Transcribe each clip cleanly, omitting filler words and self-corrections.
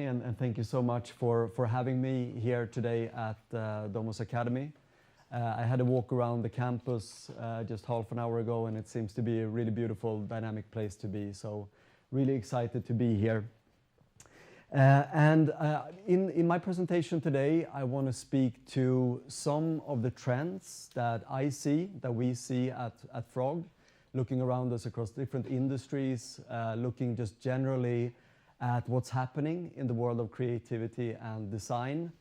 And thank you so much for having me here today at Domus Academy. I had a walk around the campus just half an hour ago, and it seems to be a really beautiful, dynamic place to be. So really excited to be here. In my presentation today, I want to speak to some of the trends that we see at Frog, looking around us across different industries, looking just generally at what's happening in the world of creativity and design.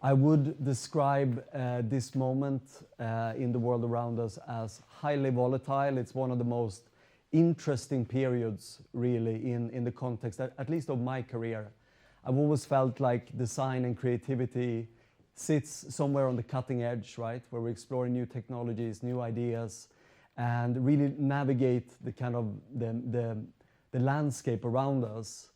I would describe this moment in the world around us as highly volatile. It's one of the most interesting periods, really, in the context, at least of my career. I've always felt like design and creativity sits somewhere on the cutting edge, right? Where we're exploring new technologies, new ideas, and really navigate the kind of the landscape around us.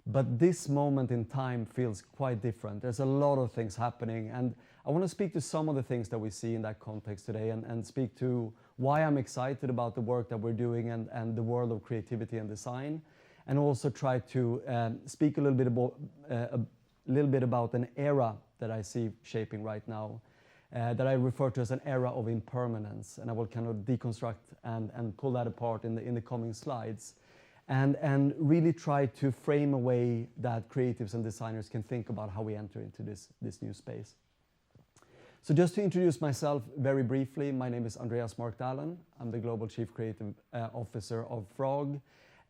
But this moment in time feels quite different. There's a lot of things happening, and I want to speak to some of the things that we see in that context today, and speak to why I'm excited about the work that we're doing and the world of creativity and design, and also try to speak a little bit about an era that I see shaping right now, that I refer to as an era of impermanence, and I will kind of deconstruct and pull that apart in the coming slides. And really try to frame a way that creatives and designers can think about how we enter into this new space. So just to introduce myself very briefly, my name is Andreas Markdalen. I'm the Global Chief Creative Officer of Frog.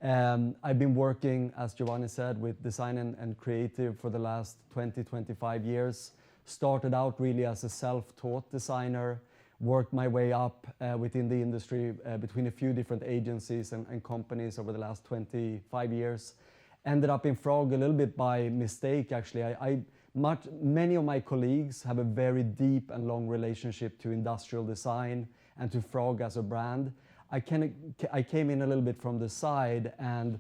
I've been working, as Giovanni said, with design and creative for the last 25 years. Started out really as a self-taught designer, worked my way up within the industry between a few different agencies and companies over the last 25 years. Ended up in Frog a little bit by mistake, actually. Many of my colleagues have a very deep and long relationship to industrial design and to Frog as a brand. I came in a little bit from the side and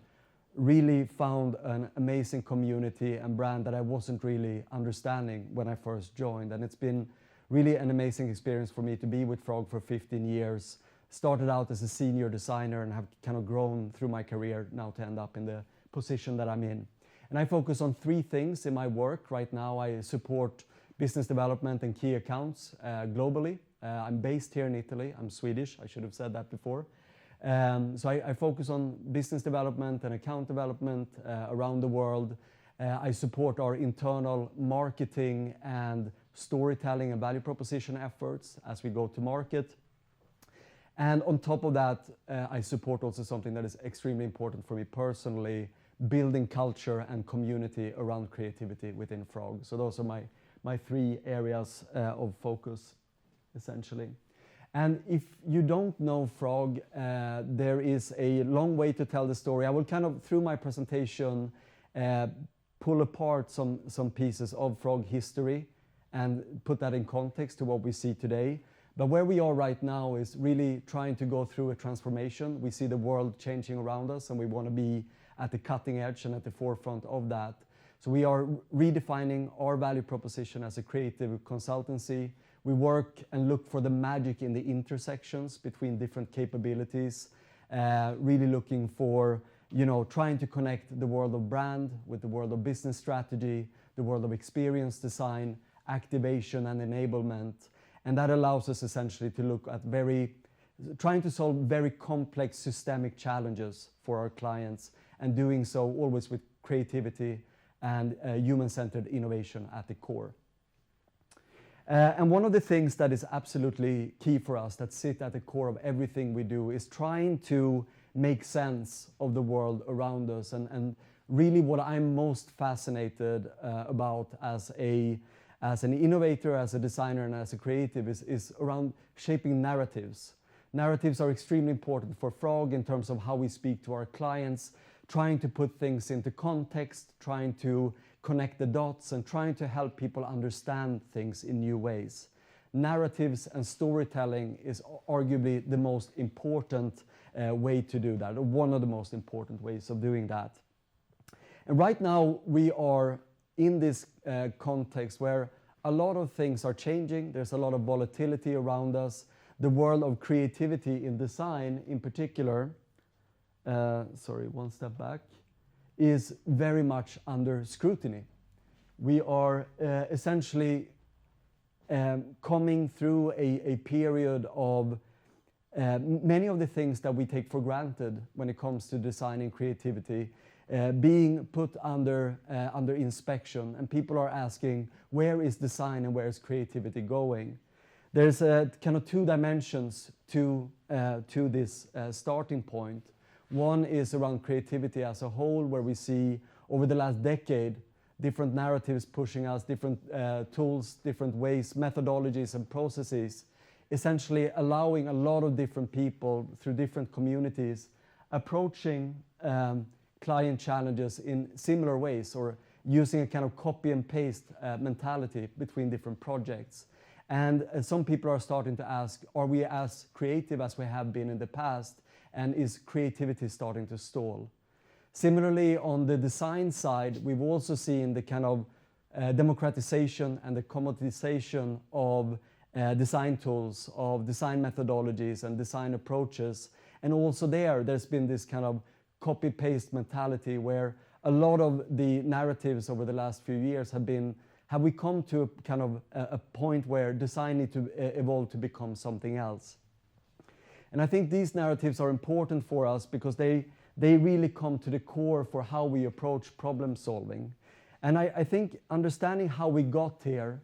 really found an amazing community and brand that I wasn't really understanding when I first joined. And it's been really an amazing experience for me to be with Frog for 15 years. Started out as a senior designer and have kind of grown through my career now to end up in the position that I'm in. And I focus on three things in my work. Right now I support business development and key accounts globally. I'm based here in Italy. I'm Swedish, I should have said that before. So I focus on business development and account development around the world. I support our internal marketing and storytelling and value proposition efforts as we go to market. And on top of that, I support also something that is extremely important for me personally, building culture and community around creativity within Frog. So those are my three areas of focus, essentially. And if you don't know Frog, there is a long way to tell the story. I will kind of, through my presentation, pull apart some pieces of Frog history and put that in context to what we see today. But where we are right now is really trying to go through a transformation. We see the world changing around us, and we want to be at the cutting edge and at the forefront of that. So we are redefining our value proposition as a creative consultancy. We work and look for the magic in the intersections between different capabilities, really looking for, trying to connect the world of brand with the world of business strategy, the world of experience design, activation and enablement. And that allows us essentially to look at trying to solve very complex systemic challenges for our clients, and doing so always with creativity and human-centered innovation at the core. And one of the things that is absolutely key for us, that sit at the core of everything we do, is trying to make sense of the world around us. And really what I'm most fascinated about as an innovator, as a designer, and as a creative is around shaping narratives. Narratives are extremely important for Frog in terms of how we speak to our clients, trying to put things into context, trying to connect the dots, and trying to help people understand things in new ways. Narratives and storytelling is arguably the most important way to do that, or one of the most important ways of doing that. And right now we are in this context where a lot of things are changing. There's a lot of volatility around us. The world of creativity in design in particular, sorry, one step back, is very much under scrutiny. We are essentially coming through a period of many of the things that we take for granted when it comes to design and creativity being put under inspection, and people are asking, where is design and where is creativity going? There's kind of two dimensions to this starting point. One is around creativity as a whole, where we see over the last decade different narratives pushing us, different tools, different ways, methodologies and processes, essentially allowing a lot of different people through different communities approaching client challenges in similar ways, or using a kind of copy and paste mentality between different projects. And some people are starting to ask, are we as creative as we have been in the past? And is creativity starting to stall? Similarly, on the design side, we've also seen the kind of democratization and the commoditization of design tools, of design methodologies and design approaches. And also there's been this kind of copy-paste mentality where a lot of the narratives over the last few years have we come to a kind of a point where design needs to evolve to become something else? And I think these narratives are important for us because they really come to the core for how we approach problem solving. And I think understanding how we got here,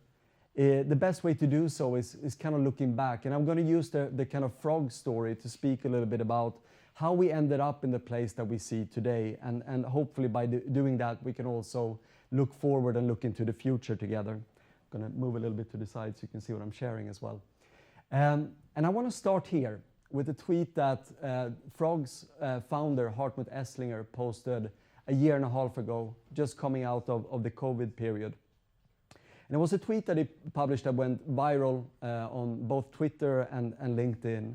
the best way to do so is kind of looking back. And I'm going to use the kind of frog story to speak a little bit about how we ended up in the place that we see today. And hopefully by doing that, we can also look forward and look into the future together. I'm going to move a little bit to the side so you can see what I'm sharing as well. And I want to start here with a tweet that Frog's founder, Hartmut Esslinger, posted a year and a half ago, just coming out of the COVID period. And it was a tweet that he published that went viral on both Twitter and LinkedIn,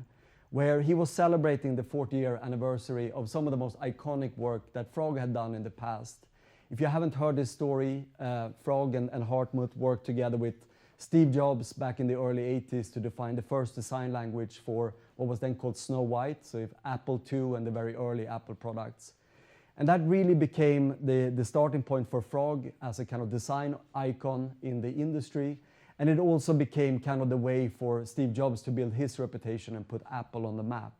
where he was celebrating the 40-year anniversary of some of the most iconic work that Frog had done in the past. If you haven't heard this story, Frog and Hartmut worked together with Steve Jobs back in the early 80s to define the first design language for what was then called Snow White, so if Apple II and the very early Apple products. And that really became the starting point for Frog as a kind of design icon in the industry. And it also became kind of the way for Steve Jobs to build his reputation and put Apple on the map.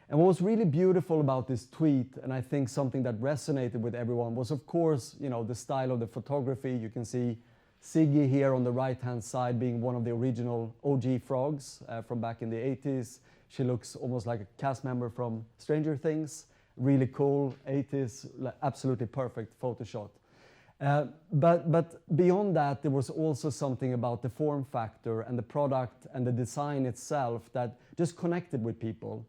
And what was really beautiful about this tweet, and I think something that resonated with everyone, was of course, the style of the photography. You can see Siggy here on the right-hand side being one of the original OG Frogs from back in the 80s. She looks almost like a cast member from Stranger Things. Really cool, 80s, absolutely perfect photo shot. But beyond that, there was also something about the form factor and the product and the design itself that just connected with people.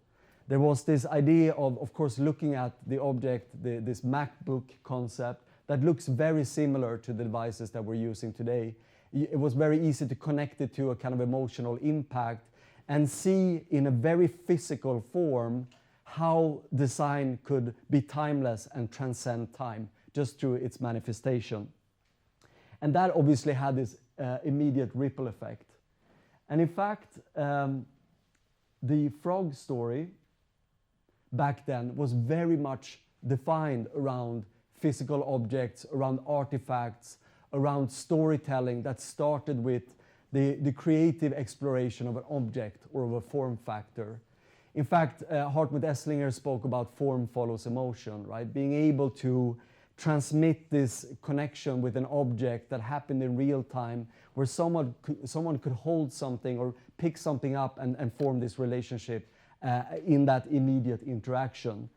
There was this idea of course, looking at the object, this MacBook concept that looks very similar to the devices that we're using today. It was very easy to connect it to a kind of emotional impact and see in a very physical form how design could be timeless and transcend time just through its manifestation. And that obviously had this immediate ripple effect. And in fact, the Frog story back then was very much defined around physical objects, around artifacts, around storytelling that started with the creative exploration of an object or of a form factor. In fact, Hartmut Esslinger spoke about form follows emotion, right? Being able to transmit this connection with an object that happened in real time, where someone could hold something or pick something up and form this relationship in that immediate interaction.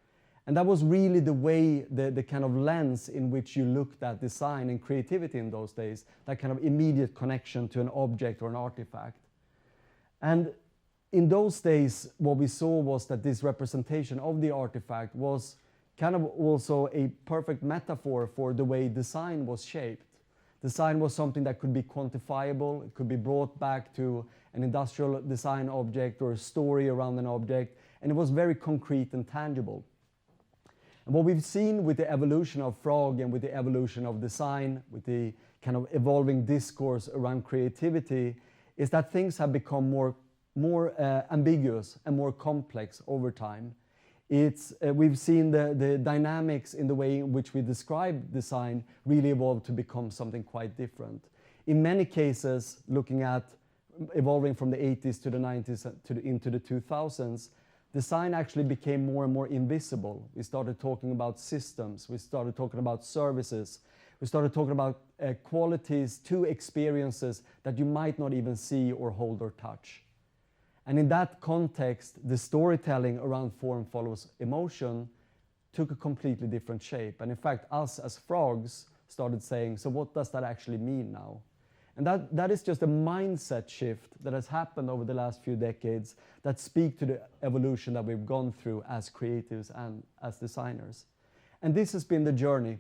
And that was really the way, the kind of lens in which you looked at design and creativity in those days, that kind of immediate connection to an object or an artifact. And in those days, what we saw was that this representation of the artifact was kind of also a perfect metaphor for the way design was shaped. Design was something that could be quantifiable, it could be brought back to an industrial design object or a story around an object, and it was very concrete and tangible. And what we've seen with the evolution of Frog and with the evolution of design, with the kind of evolving discourse around creativity, is that things have become more ambiguous and more complex over time. We've seen the dynamics in the way in which we describe design really evolve to become something quite different. In many cases, looking at evolving from the 80s to the 90s into the 2000s, design actually became more and more invisible. We started talking about systems, we started talking about services, we started talking about qualities to experiences that you might not even see or hold or touch. And in that context, the storytelling around form follows emotion took a completely different shape. And in fact, us as frogs started saying, so what does that actually mean now? And that is just a mindset shift that has happened over the last few decades that speak to the evolution that we've gone through as creatives and as designers. And this has been the journey.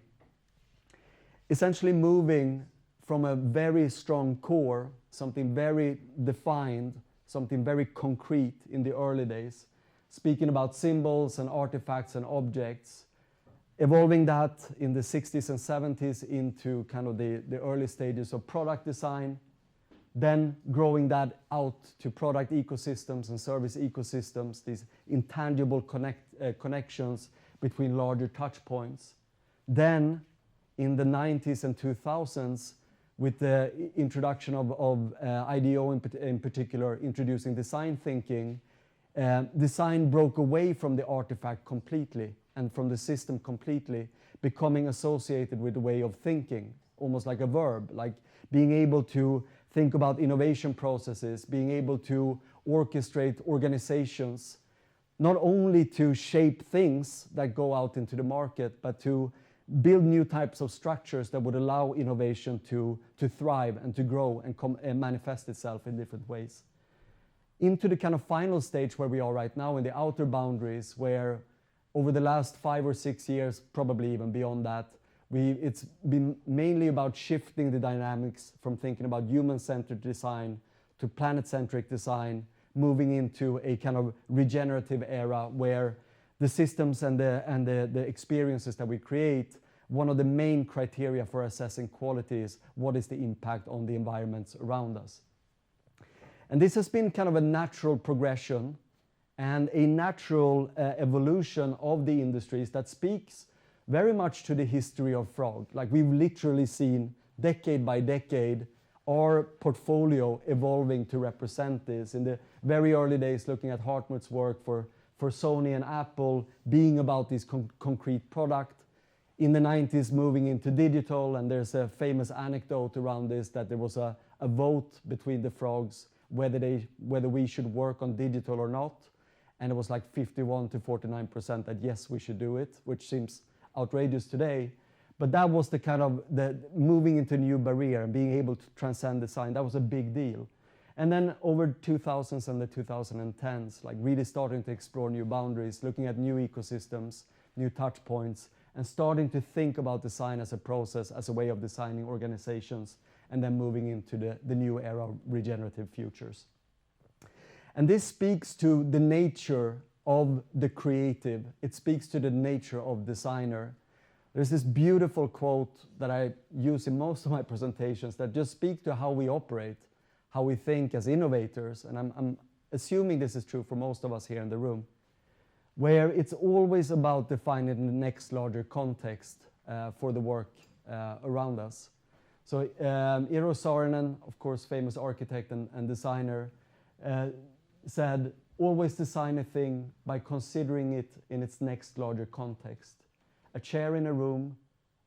Essentially moving from a very strong core, something very defined, something very concrete in the early days, speaking about symbols and artifacts and objects, evolving that in the 60s and 70s into kind of the early stages of product design, then growing that out to product ecosystems and service ecosystems, these intangible connections between larger touch points. Then in the 90s and 2000s, with the introduction of IDEO in particular, introducing design thinking, design broke away from the artifact completely and from the system completely, becoming associated with the way of thinking, almost like a verb, like being able to think about innovation processes, being able to orchestrate organizations, not only to shape things that go out into the market, but to build new types of structures that would allow innovation to thrive and to grow and manifest itself in different ways. Into the kind of final stage where we are right now, in the outer boundaries, where over the last 5 or 6 years, probably even beyond that, it's been mainly about shifting the dynamics from thinking about human-centered design to planet-centric design, moving into a kind of regenerative era where the systems and the experiences that we create, one of the main criteria for assessing quality is what is the impact on the environments around us. And this has been kind of a natural progression and a natural evolution of the industries that speaks very much to the history of Frog. Like we've literally seen decade by decade our portfolio evolving to represent this. In the very early days, looking at Hartmut's work for Sony and Apple, being about this concrete product. In the 90s, moving into digital, and there's a famous anecdote around this, that there was a vote between the frogs whether we should work on digital or not. And it was like 51 to 49% that yes, we should do it, which seems outrageous today. But that was the kind of the moving into a new barrier and being able to transcend design. That was a big deal. And then over 2000s and the 2010s, like really starting to explore new boundaries, looking at new ecosystems, new touch points, and starting to think about design as a process, as a way of designing organizations, and then moving into the new era of regenerative futures. And this speaks to the nature of the creative. It speaks to the nature of designer. There's this beautiful quote that I use in most of my presentations that just speak to how we operate, how we think as innovators, and I'm assuming this is true for most of us here in the room, where it's always about defining the next larger context for the work around us. So Eero Saarinen, of course, famous architect and designer, said, always design a thing by considering it in its next larger context. A chair in a room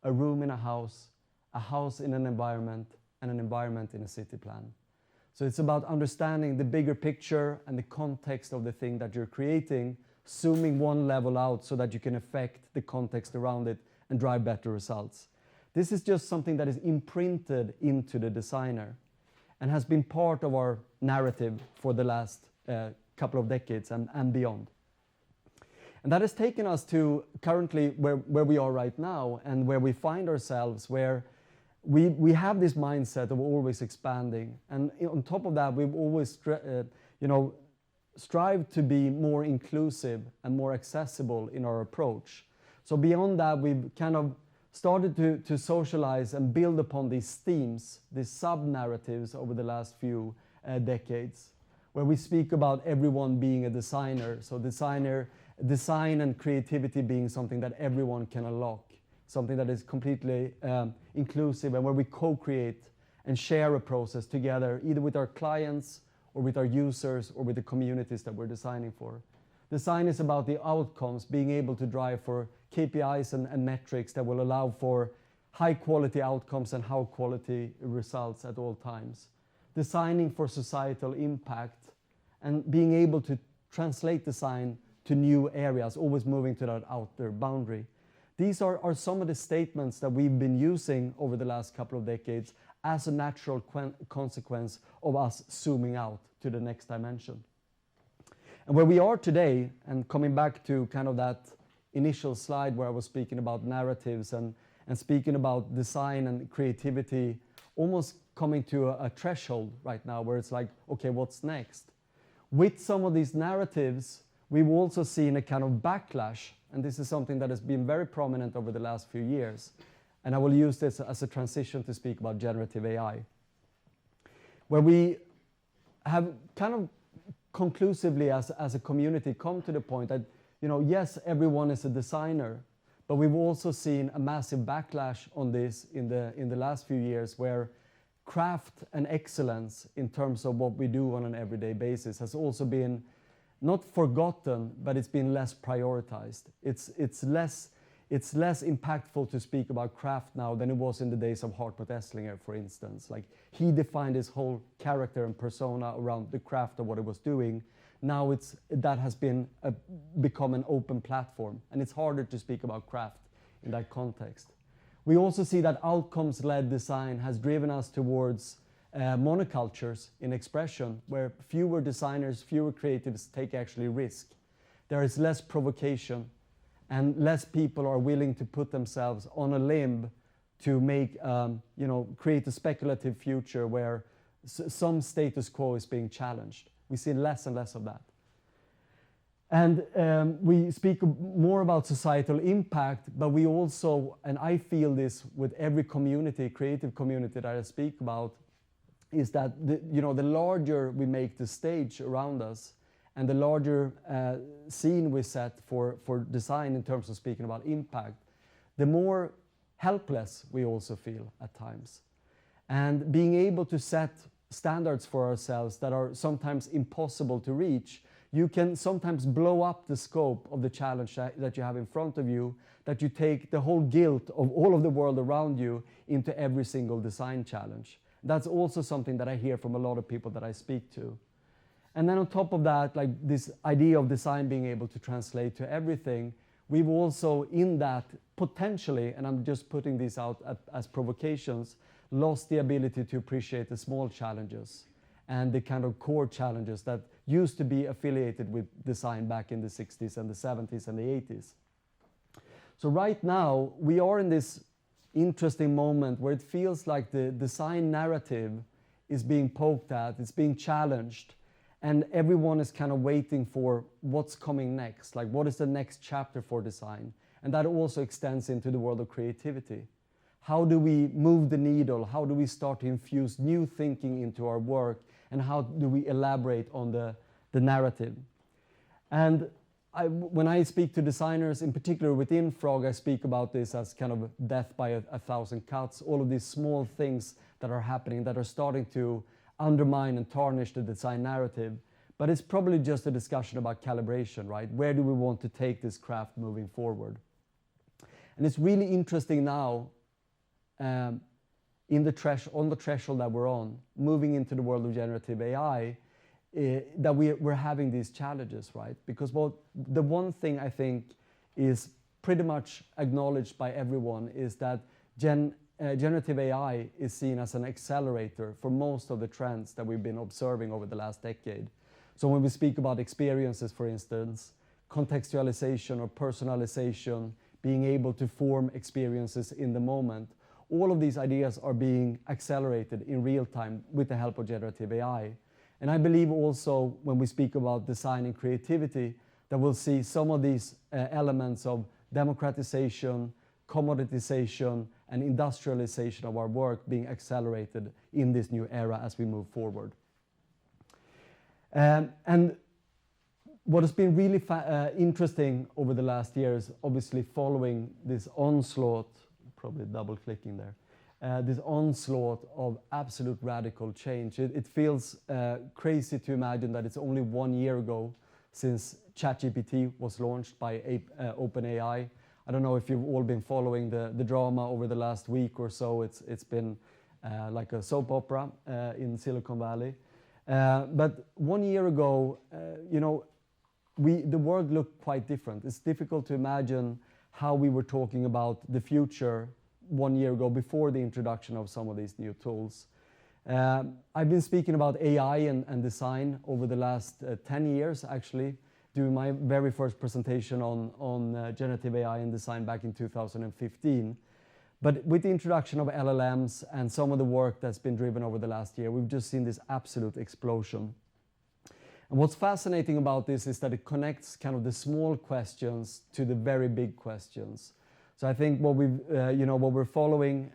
in a house in an environment, and an environment in a city plan. So it's about understanding the bigger picture and the context of the thing that you're creating, zooming one level out so that you can affect the context around it and drive better results. This is just something that is imprinted into the designer and has been part of our narrative for the last couple of decades and beyond. And that has taken us to currently where we are right now and where we find ourselves, where we have this mindset of always expanding. And on top of that, we've always strive to be more inclusive and more accessible in our approach. So beyond that, we've kind of started to socialize and build upon these themes, these sub-narratives over the last few decades, where we speak about everyone being a designer. So designer design and creativity being something that everyone can unlock, something that is completely inclusive and where we co-create and share a process together, either with our clients or with our users or with the communities that we're designing for. Design is about the outcomes, being able to drive for KPIs and metrics that will allow for high quality outcomes and high quality results at all times. Designing for societal impact and being able to translate design to new areas, always moving to that outer boundary. These are some of the statements that we've been using over the last couple of decades as a natural consequence of us zooming out to the next dimension. And where we are today, and coming back to kind of that initial slide where I was speaking about narratives and speaking about design and creativity, almost coming to a threshold right now where it's like, okay, what's next? With some of these narratives, we've also seen a kind of backlash, and this is something that has been very prominent over the last few years. And I will use this as a transition to speak about generative AI, where we have kind of conclusively as a community come to the point that, you know, yes, everyone is a designer, but we've also seen a massive backlash on this in the last few years, where craft and excellence in terms of what we do on an everyday basis has also been not forgotten, but it's been less prioritized. It's less impactful to speak about craft now than it was in the days of Hartmut Esslinger, for instance. Like, he defined his whole character and persona around the craft of what it was doing. Now that has become an open platform, and it's harder to speak about craft in that context. We also see that outcomes-led design has driven us towards monocultures in expression, where fewer designers, fewer creatives take actually risk. There is less provocation, and less people are willing to put themselves on a limb to make, create a speculative future where some status quo is being challenged. We see less and less of that. And we speak more about societal impact, but we also, and I feel this with every community, creative community that I speak about, is that the larger we make the stage around us and the larger scene we set for design in terms of speaking about impact, the more helpless we also feel at times. And being able to set standards for ourselves that are sometimes impossible to reach, you can sometimes blow up the scope of the challenge that you have in front of you, that you take the whole guilt of all of the world around you into every single design challenge. That's also something that I hear from a lot of people that I speak to. And then on top of that, like this idea of design being able to translate to everything, we've also in that potentially, and I'm just putting these out as provocations, lost the ability to appreciate the small challenges and the kind of core challenges that used to be affiliated with design back in the 60s and the 70s and the 80s. So right now, we are in this interesting moment where it feels like the design narrative is being poked at, it's being challenged, and everyone is kind of waiting for what's coming next, like what is the next chapter for design? And that also extends into the world of creativity. How do we move the needle? How do we start to infuse new thinking into our work? And how do we elaborate on the narrative? And when I speak to designers, in particular within Frog, I speak about this as kind of death by a thousand cuts, all of these small things that are happening that are starting to undermine and tarnish the design narrative. But it's probably just a discussion about calibration, right? Where do we want to take this craft moving forward? And it's really interesting now, on the threshold that we're on, moving into the world of generative AI, that we're having these challenges, right? Because the one thing I think is pretty much acknowledged by everyone is that generative AI is seen as an accelerator for most of the trends that we've been observing over the last decade. So when we speak about experiences, for instance, contextualization or personalization, being able to form experiences in the moment, all of these ideas are being accelerated in real time with the help of generative AI. And I believe also when we speak about design and creativity, that we'll see some of these elements of democratization, commoditization, and industrialization of our work being accelerated in this new era as we move forward. And What has been really interesting over the last years, obviously following this onslaught, probably double clicking there, this onslaught of absolute radical change. It feels crazy to imagine that it's only 1 year ago since ChatGPT was launched by OpenAI. I don't know if you've all been following the drama over the last week or so. It's been like a soap opera in Silicon Valley. But 1 year ago, the world looked quite different. It's difficult to imagine how we were talking about the future 1 year ago before the introduction of some of these new tools. I've been speaking about AI and design over the last 10 years, actually, doing my very first presentation on generative AI and design back in 2015. But with the introduction of LLMs and some of the work that's been driven over the last year, we've just seen this absolute explosion. And what's fascinating about this is that it connects kind of the small questions to the very big questions. So I think what we're following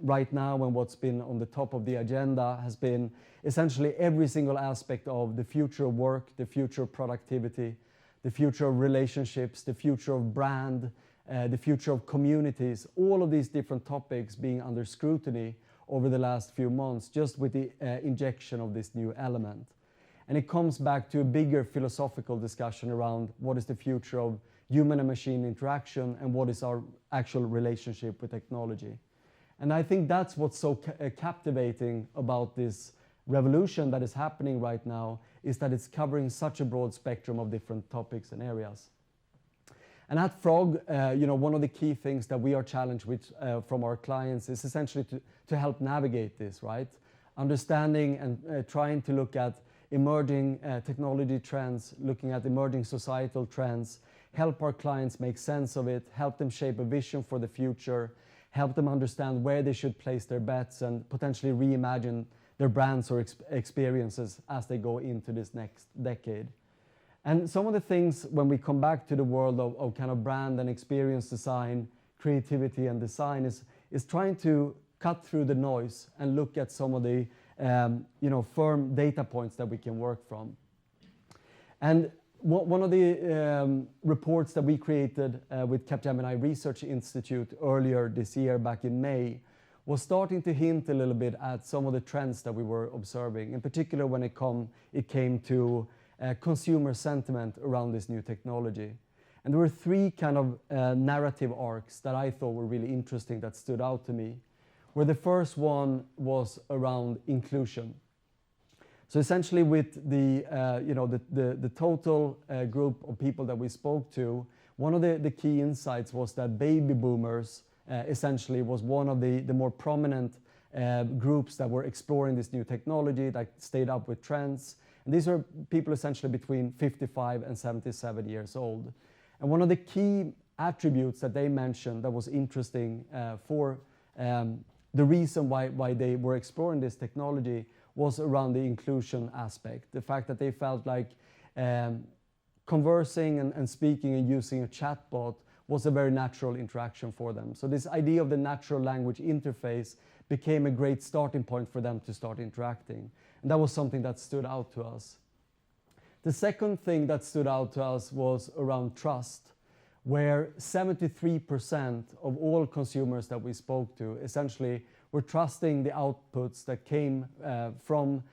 right now and what's been on the top of the agenda has been essentially every single aspect of the future of work, the future of productivity, the future of relationships, the future of brand, the future of communities, all of these different topics being under scrutiny over the last few months, just with the injection of this new element. And it comes back to a bigger philosophical discussion around what is the future of human and machine interaction and what is our actual relationship with technology. And I think that's what's so captivating about this revolution that is happening right now, is that it's covering such a broad spectrum of different topics and areas. And at Frog, one of the key things that we are challenged with from our clients is essentially to help navigate this, right? Understanding and trying to look at emerging technology trends, looking at emerging societal trends, help our clients make sense of it, help them shape a vision for the future, help them understand where they should place their bets and potentially reimagine their brands or experiences as they go into this next decade. And some of the things when we come back to the world of kind of brand and experience design, creativity and design is trying to cut through the noise and look at some of the firm data points that we can work from. And one of the reports that we created with Capgemini Research Institute earlier this year, back in May, was starting to hint a little bit at some of the trends that we were observing, in particular when it came to consumer sentiment around this new technology. And there were three kind of narrative arcs that I thought were really interesting that stood out to me, where the first one was around inclusion. So essentially with the total group of people that we spoke to, one of the key insights was that baby boomers essentially was one of the more prominent groups that were exploring this new technology, that stayed up with trends. And these are people essentially between 55 and 77 years old. And one of the key attributes that they mentioned that was interesting for the reason why they were exploring this technology was around the inclusion aspect. The fact that they felt like conversing and speaking and using a chatbot was a very natural interaction for them. So this idea of the natural language interface became a great starting point for them to start interacting. And that was something that stood out to us. The second thing that stood out to us was around trust, where 73% of all consumers that we spoke to essentially were trusting the outputs that came from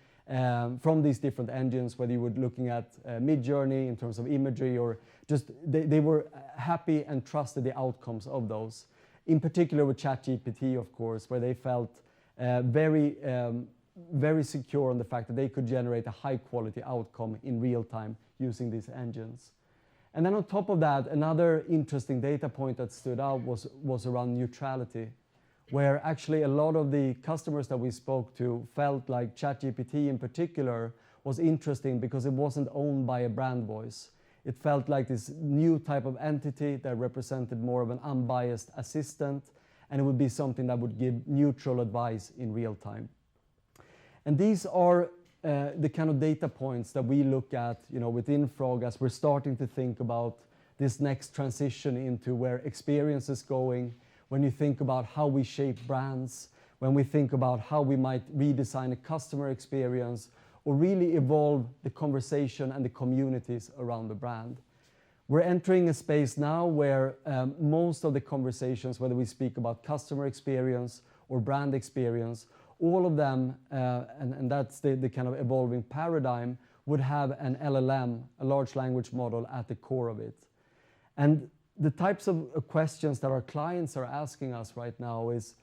these different engines, whether you were looking at Midjourney in terms of imagery or just they were happy and trusted the outcomes of those. In particular with ChatGPT, of course, where they felt very secure on the fact that they could generate a high quality outcome in real time using these engines. And then on top of that, another interesting data point that stood out was around neutrality, where actually a lot of the customers that we spoke to felt like ChatGPT in particular was interesting because it wasn't owned by a brand voice. It felt like this new type of entity that represented more of an unbiased assistant, and it would be something that would give neutral advice in real time. And these are the kind of data points that we look at, within Frog as we're starting to think about this next transition into where experience is going. When you think about how we shape brands, when we think about how we might redesign a customer experience, or really evolve the conversation and the communities around the brand. We're entering a space now where most of the conversations, whether we speak about customer experience or brand experience, all of them, and that's the kind of evolving paradigm, would have an LLM, a large language model, at the core of it. And the types of questions that our clients are asking us right now is,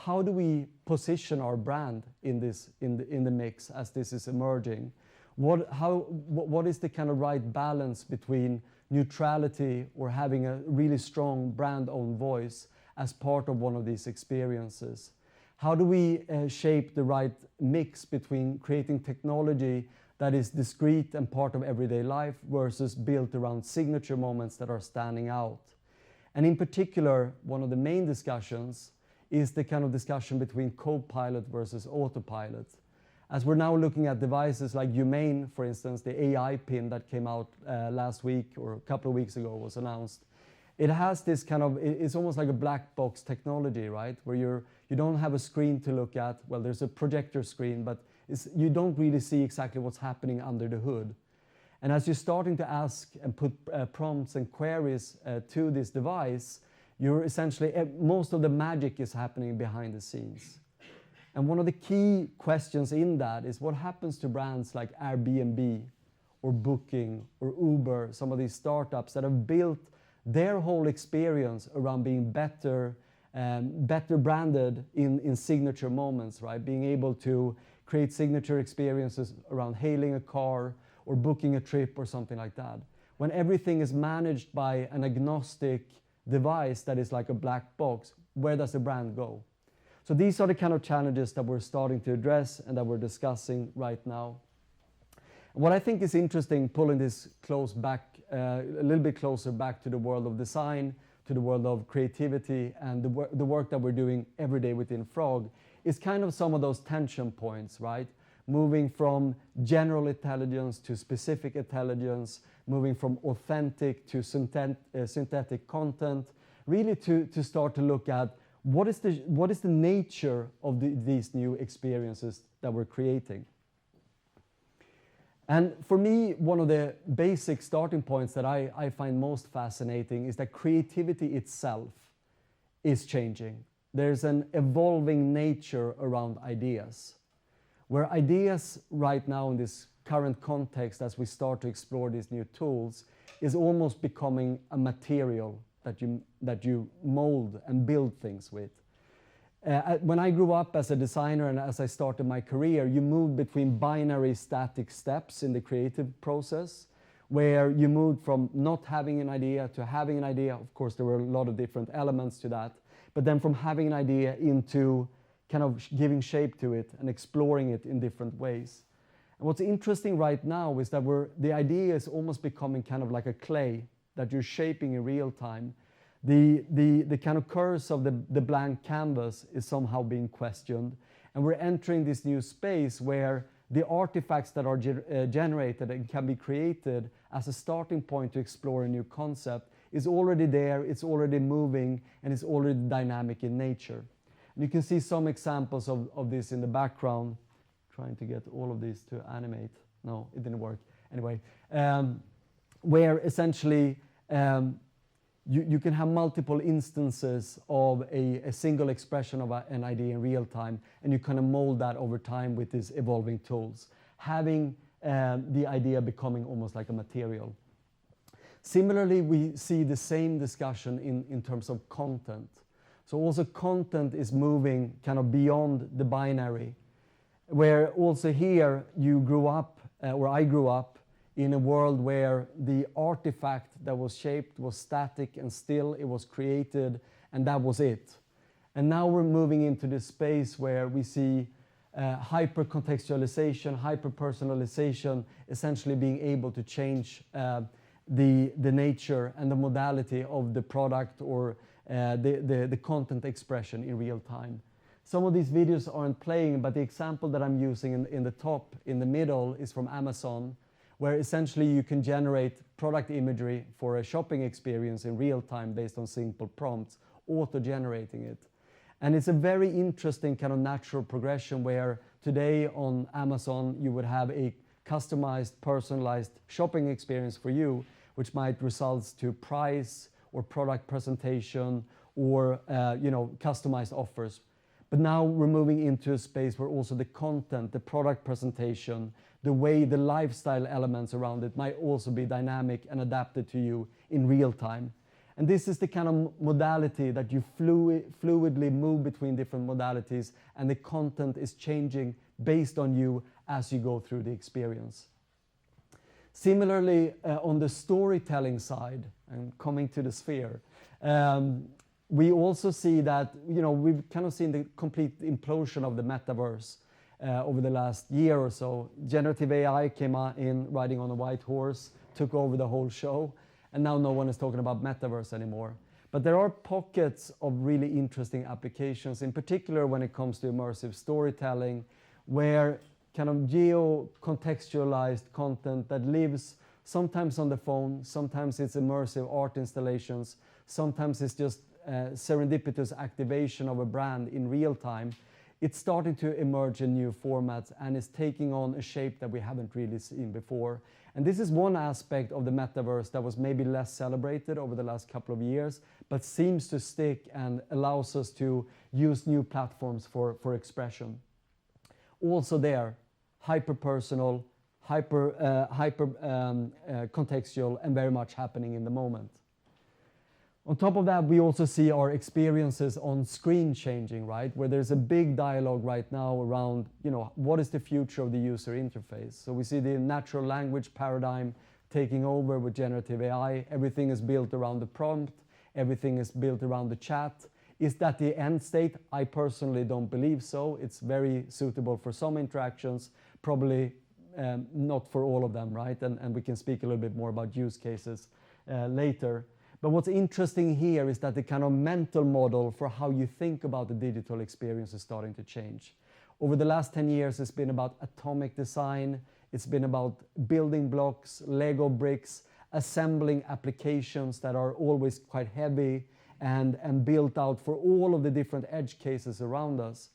how do we position our brand in the mix as this is emerging? What is the kind of right balance between neutrality or having a really strong brand-owned voice as part of one of these experiences? How do we shape the right mix between creating technology that is discrete and part of everyday life versus built around signature moments that are standing out? And in particular, one of the main discussions is the kind of discussion between co-pilot versus autopilot. As we're now looking at devices like Humane, for instance, the AI pin that came out last week or a couple of weeks ago was announced. It has this kind of, it's almost like a black box technology, right? Where you don't have a screen to look at. Well, there's a projector screen, but you don't really see exactly what's happening under the hood. And as you're starting to ask and put prompts and queries to this device, you're essentially, most of the magic is happening behind the scenes. And one of the key questions in that is what happens to brands like Airbnb or Booking or Uber, some of these startups that have built their whole experience around being better branded in signature moments, right? Being able to create signature experiences around hailing a car or booking a trip or something like that. When everything is managed by an agnostic device that is like a black box, where does the brand go? So these are the kind of challenges that we're starting to address and that we're discussing right now. What I think is interesting, pulling this close back, a little bit closer back to the world of design, to the world of creativity, and the work that we're doing every day within Frog, is kind of some of those tension points, right? Moving from general intelligence to specific intelligence, moving from authentic to synthetic content, really to start to look at what is the nature of these new experiences that we're creating. And for me, one of the basic starting points that I find most fascinating is that creativity itself is changing. There's an evolving nature around ideas, where ideas right now in this current context, as we start to explore these new tools, is almost becoming a material that you mold and build things with. When I grew up as a designer and as I started my career, you moved between binary static steps in the creative process, where you moved from not having an idea to having an idea. Of course, there were a lot of different elements to that, but then from having an idea into kind of giving shape to it and exploring it in different ways. And what's interesting right now is that the idea is almost becoming kind of like a clay that you're shaping in real time. The kind of curse of the blank canvas is somehow being questioned, and we're entering this new space where the artifacts that are generated and can be created as a starting point to explore a new concept is already there, it's already moving, and it's already dynamic in nature. And you can see some examples of this in the background. Trying to get all of these to animate. No, it didn't work. Anyway, where essentially you can have multiple instances of a single expression of an idea in real time, and you kind of mold that over time with these evolving tools, having the idea becoming almost like a material. Similarly, we see the same discussion in terms of content. So also content is moving kind of beyond the binary, where also here you grew up, or I grew up, in a world where the artifact that was shaped was static and still, it was created, and that was it. And now we're moving into this space where we see hyper-contextualization, hyper-personalization, essentially being able to change the nature and the modality of the product or the content expression in real time. Some of these videos aren't playing, but the example that I'm using in the top, in the middle, is from Amazon, where essentially you can generate product imagery for a shopping experience in real time based on simple prompts, auto-generating it. And it's a very interesting kind of natural progression where today on Amazon you would have a customized, personalized shopping experience for you, which might result to price or product presentation or customized offers. But now we're moving into a space where also the content, the product presentation, the way the lifestyle elements around it might also be dynamic and adapted to you in real time. And this is the kind of modality that you fluidly move between different modalities, and the content is changing based on you as you go through the experience. Similarly, on the storytelling side, and coming to the sphere, we also see that, we've kind of seen the complete implosion of the metaverse over the last year or so. Generative AI came in riding on a white horse, took over the whole show, and now no one is talking about metaverse anymore. But there are pockets of really interesting applications, in particular when it comes to immersive storytelling, where kind of geo-contextualized content that lives sometimes on the phone, sometimes it's immersive art installations, sometimes it's just serendipitous activation of a brand in real time. It's starting to emerge in new formats and is taking on a shape that we haven't really seen before. And this is one aspect of the metaverse that was maybe less celebrated over the last couple of years, but seems to stick and allows us to use new platforms for expression. Also there, hyper-personal, contextual, and very much happening in the moment. On top of that, we also see our experiences on screen changing, right? Where there's a big dialogue right now around, what is the future of the user interface? So we see the natural language paradigm taking over with generative AI. Everything is built around the prompt. Everything is built around the chat. Is that the end state? I personally don't believe so. It's very suitable for some interactions, probably not for all of them, right? And we can speak a little bit more about use cases later. But what's interesting here is that the kind of mental model for how you think about the digital experience is starting to change. Over the last 10 years, it's been about atomic design. It's been about building blocks, Lego bricks, assembling applications that are always quite heavy and built out for all of the different edge cases around us.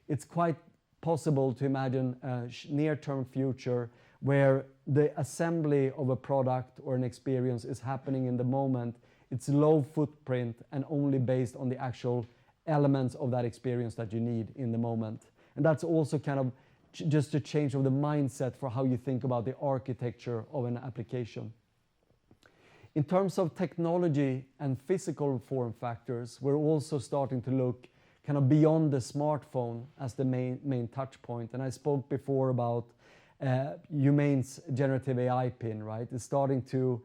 It's quite possible to imagine a near-term future where the assembly of a product or an experience is happening in the moment. It's low footprint and only based on the actual elements of that experience that you need in the moment. And that's also kind of just a change of the mindset for how you think about the architecture of an application. In terms of technology and physical form factors, we're also starting to look kind of beyond the smartphone as the main touch point. And I spoke before about Humane's generative AI pin, right? It's starting to,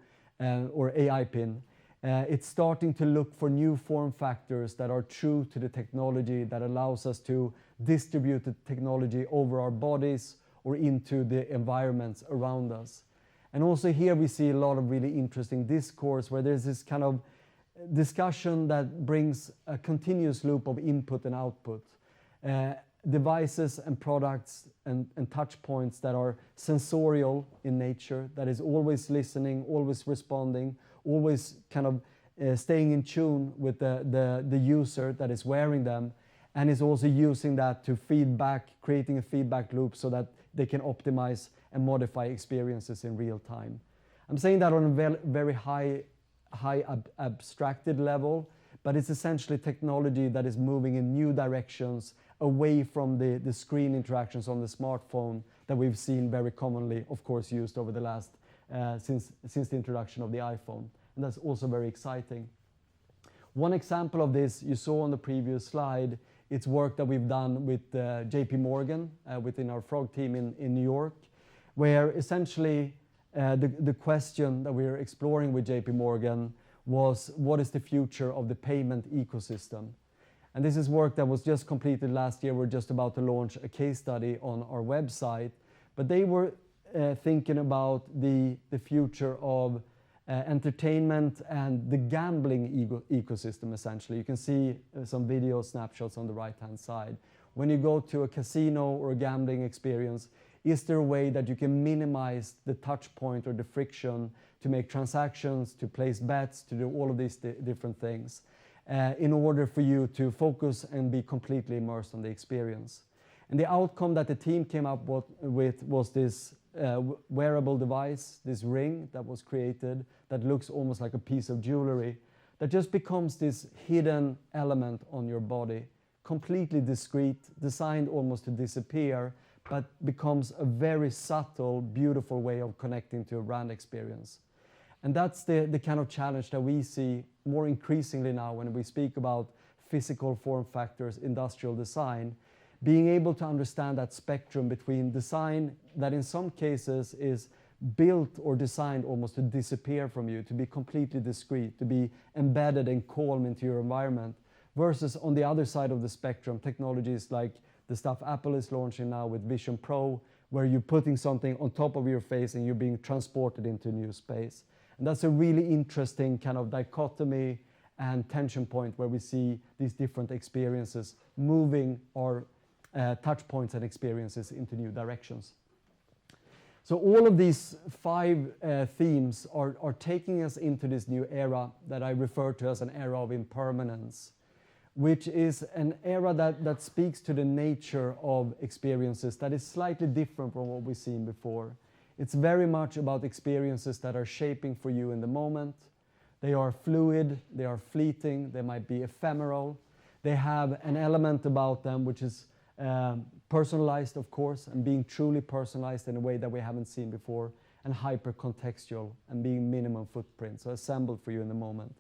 or AI pin. It's starting to look for new form factors that are true to the technology, that allows us to distribute the technology over our bodies or into the environments around us. And also here we see a lot of really interesting discourse where there's this kind of discussion that brings a continuous loop of input and output. Devices and products and touch points that are sensorial in nature, that is always listening, always responding, always kind of staying in tune with the user that is wearing them, and is also using that to feedback, creating a feedback loop so that they can optimize and modify experiences in real time. I'm saying that on a very high abstracted level, but it's essentially technology that is moving in new directions away from the screen interactions on the smartphone that we've seen very commonly, of course, used over the last, since the introduction of the iPhone. And that's also very exciting. One example of this you saw on the previous slide. It's work that we've done with JP Morgan within our Frog team in New York, where essentially the question that we're exploring with JP Morgan was, what is the future of the payment ecosystem? And this is work that was just completed last year. We're just about to launch a case study on our website. But they were thinking about the future of entertainment and the gambling ecosystem, essentially. You can see some video snapshots on the right-hand side. When you go to a casino or a gambling experience, is there a way that you can minimize the touch point or the friction to make transactions, to place bets, to do all of these different things? in order for you to focus and be completely immersed on the experience. And the outcome that the team came up with was this wearable device, this ring that was created that looks almost like a piece of jewelry that just becomes this hidden element on your body, completely discreet, designed almost to disappear, but becomes a very subtle, beautiful way of connecting to a brand experience. And that's the kind of challenge that we see more increasingly now when we speak about physical form factors, industrial design, being able to understand that spectrum between design that in some cases is built or designed almost to disappear from you, to be completely discreet, to be embedded and calm into your environment, versus on the other side of the spectrum, technologies like the stuff Apple is launching now with Vision Pro, where you're putting something on top of your face and you're being transported into a new space. And that's a really interesting kind of dichotomy and tension point where we see these different experiences moving our touch points and experiences into new directions. So all of these 5 themes are taking us into this new era that I refer to as an era of impermanence, which is an era that speaks to the nature of experiences that is slightly different from what we've seen before. It's very much about experiences that are shaping for you in the moment. They are fluid, they are fleeting, they might be ephemeral. They have an element about them which is personalized, of course, and being truly personalized in a way that we haven't seen before, and hyper-contextual and being minimum footprint, so assembled for you in the moment.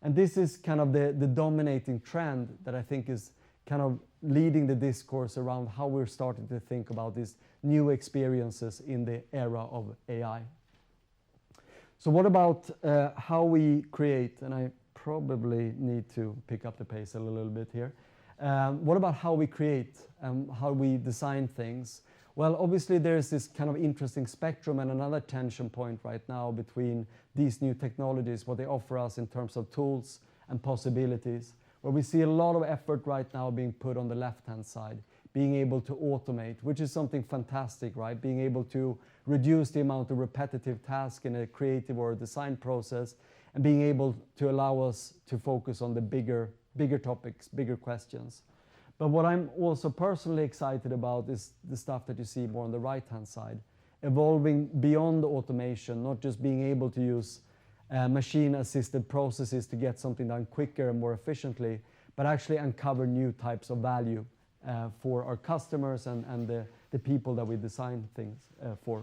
And this is kind of the dominating trend that I think is kind of leading the discourse around how we're starting to think about these new experiences in the era of AI. So what about how we create, and I probably need to pick up the pace a little bit here. What about how we create and how we design things? Well, obviously there's this kind of interesting spectrum and another tension point right now between these new technologies, what they offer us in terms of tools and possibilities, where we see a lot of effort right now being put on the left-hand side, being able to automate, which is something fantastic, right? Being able to reduce the amount of repetitive tasks in a creative or a design process, and being able to allow us to focus on the bigger topics, bigger questions. But what I'm also personally excited about is the stuff that you see more on the right-hand side, evolving beyond automation, not just being able to use machine-assisted processes to get something done quicker and more efficiently, but actually uncover new types of value for our customers and the people that we design things for.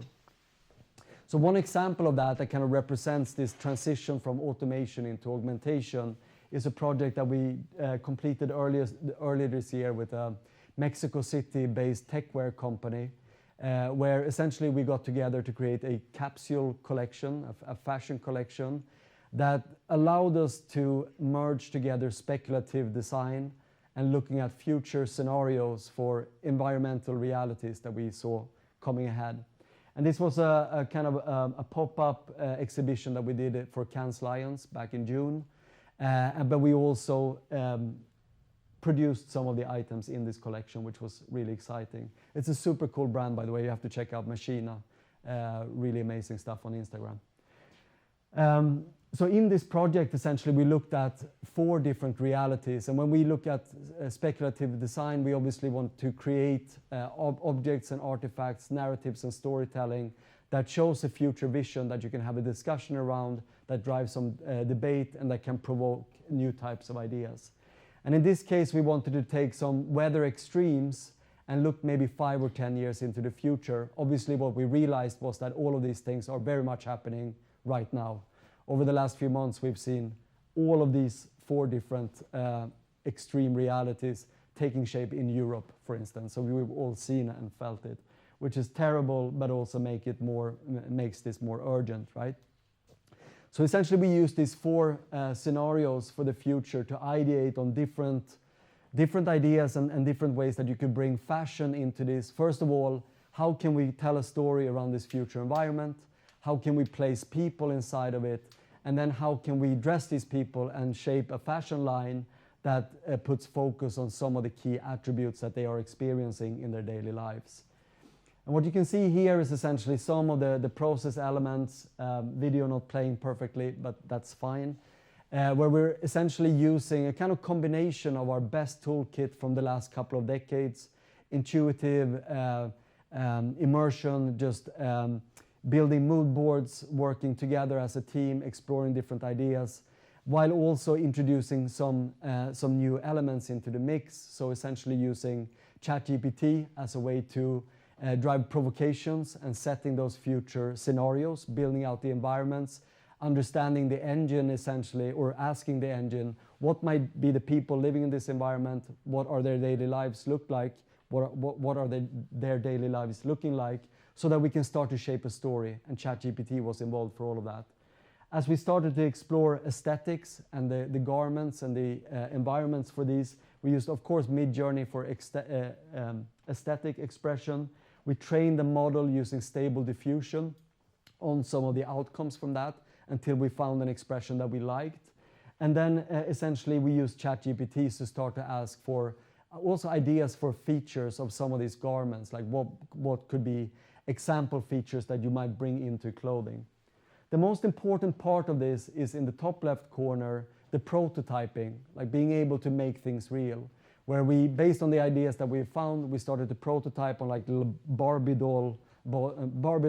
So one example of that kind of represents this transition from automation into augmentation is a project that we completed earlier this year with a Mexico City-based techwear company, where essentially we got together to create a capsule collection, a fashion collection, that allowed us to merge together speculative design and looking at future scenarios for environmental realities that we saw coming ahead. And this was a kind of a pop-up exhibition that we did for Cannes Lions back in June. But we also produced some of the items in this collection, which was really exciting. It's a super cool brand, by the way. You have to check out Machina. Really amazing stuff on Instagram. So in this project, essentially, we looked at 4 different realities. And when we look at speculative design, we obviously want to create objects and artifacts, narratives and storytelling that shows a future vision that you can have a discussion around, that drives some debate, and that can provoke new types of ideas. And in this case, we wanted to take some weather extremes and look maybe 5 or 10 years into the future. Obviously, what we realized was that all of these things are very much happening right now. Over the last few months, we've seen all of these 4 different extreme realities taking shape in Europe, for instance. So we've all seen and felt it, which is terrible, but also makes this more urgent, right? So essentially, we use these 4 scenarios for the future to ideate on different ideas and different ways that you could bring fashion into this. First of all, how can we tell a story around this future environment? How can we place people inside of it? And then how can we dress these people and shape a fashion line that puts focus on some of the key attributes that they are experiencing in their daily lives? And what you can see here is essentially some of the process elements, video not playing perfectly, but that's fine. where we're essentially using a kind of combination of our best toolkit from the last couple of decades, intuitive immersion, just building mood boards, working together as a team, exploring different ideas, while also introducing some new elements into the mix. So essentially using ChatGPT as a way to drive provocations and setting those future scenarios, building out the environments, understanding the engine essentially, or asking the engine, what might be the people living in this environment, what are their daily lives look like, what are their daily lives looking like, so that we can start to shape a story, and ChatGPT was involved for all of that. As we started to explore aesthetics and the garments and the environments for these, we used, of course, Midjourney for aesthetic expression. We trained the model using stable diffusion on some of the outcomes from that until we found an expression that we liked. And then essentially we used ChatGPT to start to ask for also ideas for features of some of these garments, like what could be example features that you might bring into clothing. The most important part of this is in the top left corner, the prototyping, like being able to make things real, where we, based on the ideas that we found, we started to prototype on like little Barbie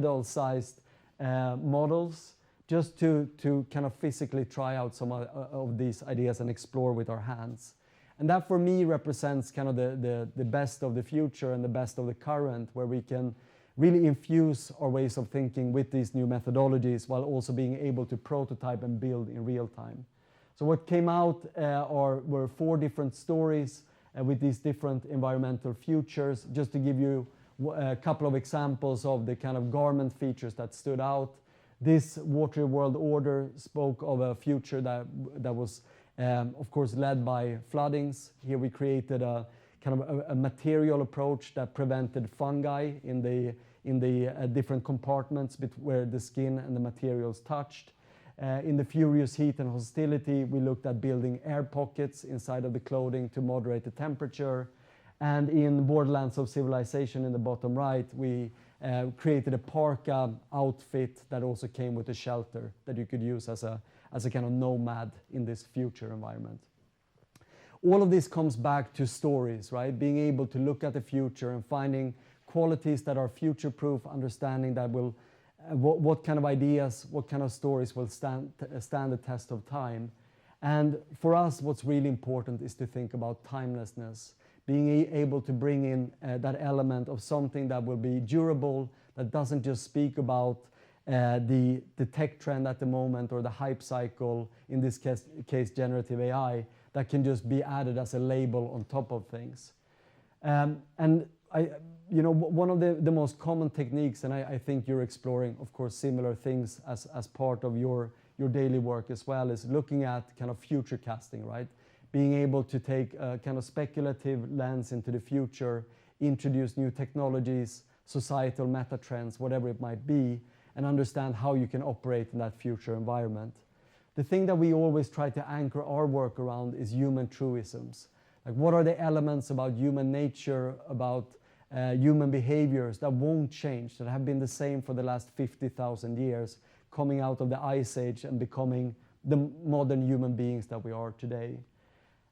doll-sized models, just to kind of physically try out some of these ideas and explore with our hands. And that for me represents kind of the best of the future and the best of the current, where we can really infuse our ways of thinking with these new methodologies while also being able to prototype and build in real time. So what came out were 4 different stories with these different environmental futures. Just to give you a couple of examples of the kind of garment features that stood out. This Watery World Order spoke of a future that was of course led by floodings. Here we created a kind of a material approach that prevented fungi in the different compartments where the skin and the materials touched. In the Furious Heat and Hostility, we looked at building air pockets inside of the clothing to moderate the temperature. And in Borderlands of Civilization in the bottom right, we created a parka outfit that also came with a shelter that you could use as a kind of nomad in this future environment. All of this comes back to stories, right? Being able to look at the future and finding qualities that are future-proof, understanding that will, what kind of ideas, what kind of stories will stand the test of time. And for us, what's really important is to think about timelessness, being able to bring in that element of something that will be durable, that doesn't just speak about the tech trend at the moment or the hype cycle, in this case generative AI, that can just be added as a label on top of things. And one of the most common techniques, and I think you're exploring, of course, similar things as part of your daily work as well, is looking at kind of future casting, right? Being able to take a kind of speculative lens into the future, introduce new technologies, societal meta trends, whatever it might be, and understand how you can operate in that future environment. The thing that we always try to anchor our work around is human truisms. Like, what are the elements about human nature, about human behaviors that won't change, that have been the same for the last 50,000 years, coming out of the Ice Age and becoming the modern human beings that we are today.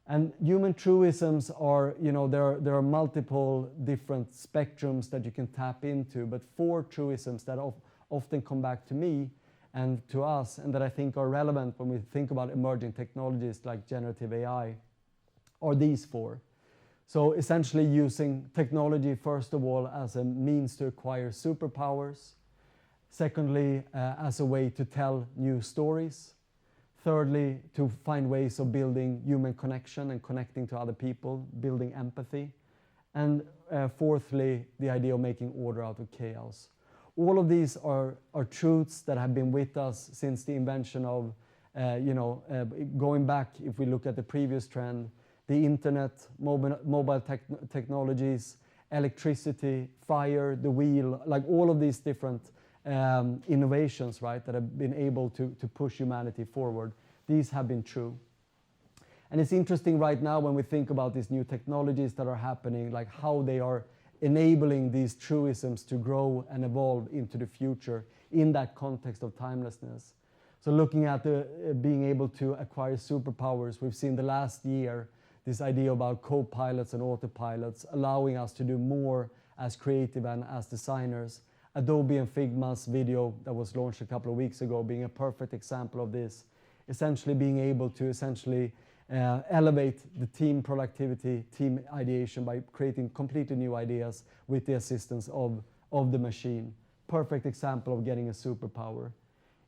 And human truisms are, there are multiple different spectrums that you can tap into, but 4 truisms that often come back to me and to us, and that I think are relevant when we think about emerging technologies like generative AI, are these 4. So essentially using technology, first of all, as a means to acquire superpowers. Secondly, as a way to tell new stories. Thirdly, to find ways of building human connection and connecting to other people, building empathy. And fourthly, the idea of making order out of chaos. All of these are truths that have been with us since the invention of, going back, if we look at the previous trend, the internet, mobile technologies, electricity, fire, the wheel, like all of these different innovations, right, that have been able to push humanity forward. These have been true. And it's interesting right now when we think about these new technologies that are happening, like how they are enabling these truisms to grow and evolve into the future in that context of timelessness. So looking at being able to acquire superpowers, we've seen the last year this idea about co-pilots and autopilots allowing us to do more as creative and as designers. Adobe and Figma's video that was launched a couple of weeks ago being a perfect example of this. Essentially being able to elevate the team productivity, team ideation by creating completely new ideas with the assistance of the machine. Perfect example of getting a superpower.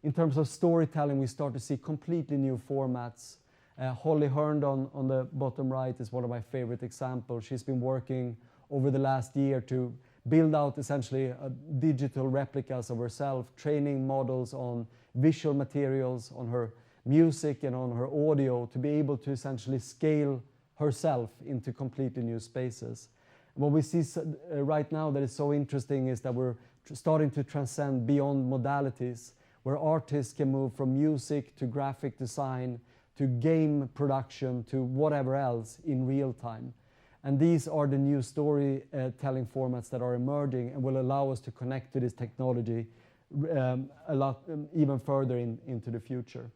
In terms of storytelling, we start to see completely new formats. Holly Herndon on the bottom right is one of my favorite examples. She's been working over the last year to build out essentially digital replicas of herself, training models on visual materials, on her music and on her audio to be able to essentially scale herself into completely new spaces. What we see right now that is so interesting is that we're starting to transcend beyond modalities, where artists can move from music to graphic design to game production to whatever else in real time. And these are the new storytelling formats that are emerging and will allow us to connect to this technology a lot even further into the future.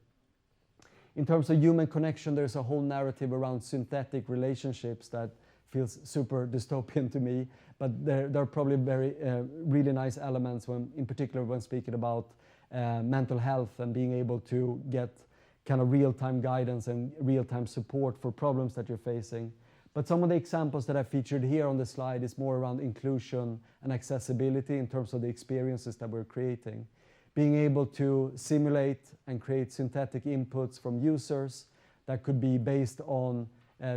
In terms of human connection, there's a whole narrative around synthetic relationships that feels super dystopian to me, but there are probably really nice elements in particular when speaking about mental health and being able to get kind of real-time guidance and real-time support for problems that you're facing. But some of the examples that I featured here on the slide is more around inclusion and accessibility in terms of the experiences that we're creating. Being able to simulate and create synthetic inputs from users that could be based on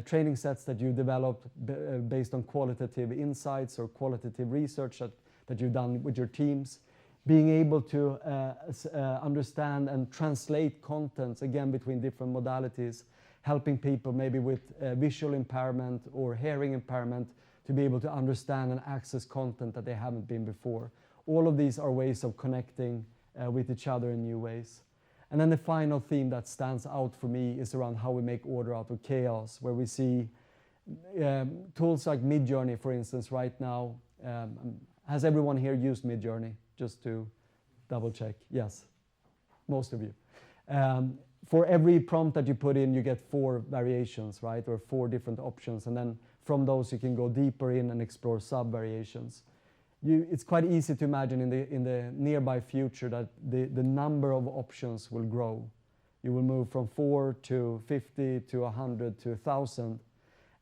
training sets that you developed based on qualitative insights or qualitative research that you've done with your teams. Being able to understand and translate contents, again, between different modalities, helping people maybe with visual impairment or hearing impairment to be able to understand and access content that they haven't been before. All of these are ways of connecting with each other in new ways. And then the final theme that stands out for me is around how we make order out of chaos, where we see tools like Midjourney, for instance, right now. Has everyone here used Midjourney? Just to double check. Yes, most of you. For every prompt that you put in, you get 4 variations, right? Or 4 different options. And then from those, you can go deeper in and explore sub-variations. It's quite easy to imagine in the nearby future that the number of options will grow. You will move from 4 to 50 to 100 to 1,000.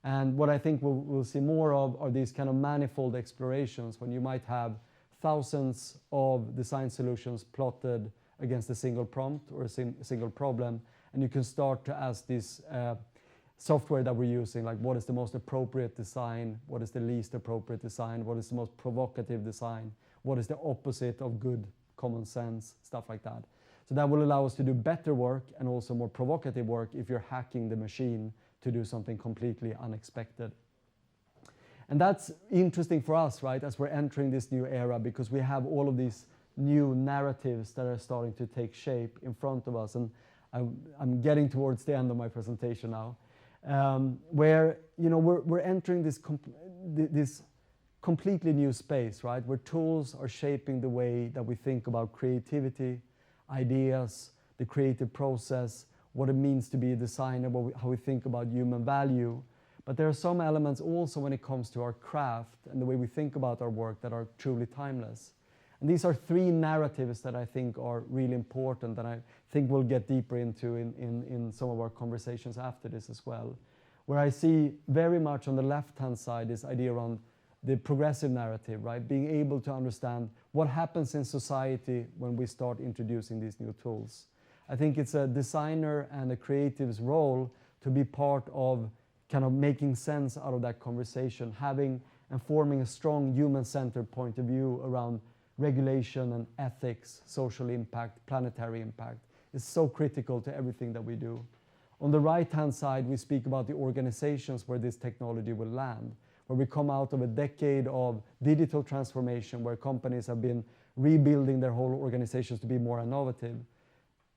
And what I think we'll see more of are these kind of manifold explorations when you might have thousands of design solutions plotted against a single prompt or a single problem. And you can start to ask this software that we're using, like what is the most appropriate design, what is the least appropriate design, what is the most provocative design, what is the opposite of good common sense, stuff like that. So that will allow us to do better work and also more provocative work if you're hacking the machine to do something completely unexpected. And that's interesting for us, right, as we're entering this new era, because we have all of these new narratives that are starting to take shape in front of us. And I'm getting towards the end of my presentation now, where we're entering this completely new space, right, where tools are shaping the way that we think about creativity, ideas, the creative process, what it means to be a designer, how we think about human value. But there are some elements also when it comes to our craft and the way we think about our work that are truly timeless. And these are 3 narratives that I think are really important, and I think we'll get deeper into in some of our conversations after this as well. Where I see very much on the left-hand side this idea around the progressive narrative, right? Being able to understand what happens in society when we start introducing these new tools. I think it's a designer and a creative's role to be part of kind of making sense out of that conversation, having and forming a strong human-centered point of view around regulation and ethics, social impact, planetary impact. Is so critical to everything that we do. On the right-hand side, we speak about the organizations where this technology will land, where we come out of a decade of digital transformation, where companies have been rebuilding their whole organizations to be more innovative.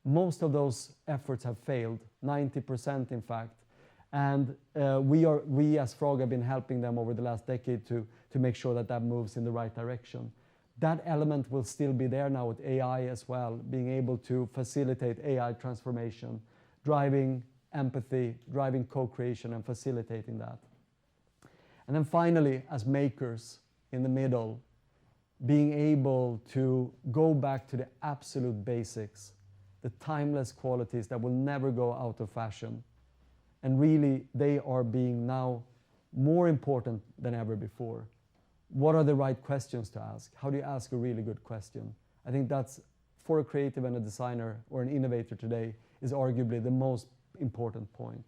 Most of those efforts have failed, 90% in fact. And we as Frog have been helping them over the last decade to make sure that that moves in the right direction. that element will still be there now with AI as well, being able to facilitate AI transformation, driving empathy, driving co-creation, and facilitating that. And then finally, as makers in the middle, being able to go back to the absolute basics, the timeless qualities that will never go out of fashion. And really, they are being now more important than ever before. What are the right questions to ask? How do you ask a really good question? I think that's, for a creative and a designer or an innovator today, is arguably the most important point.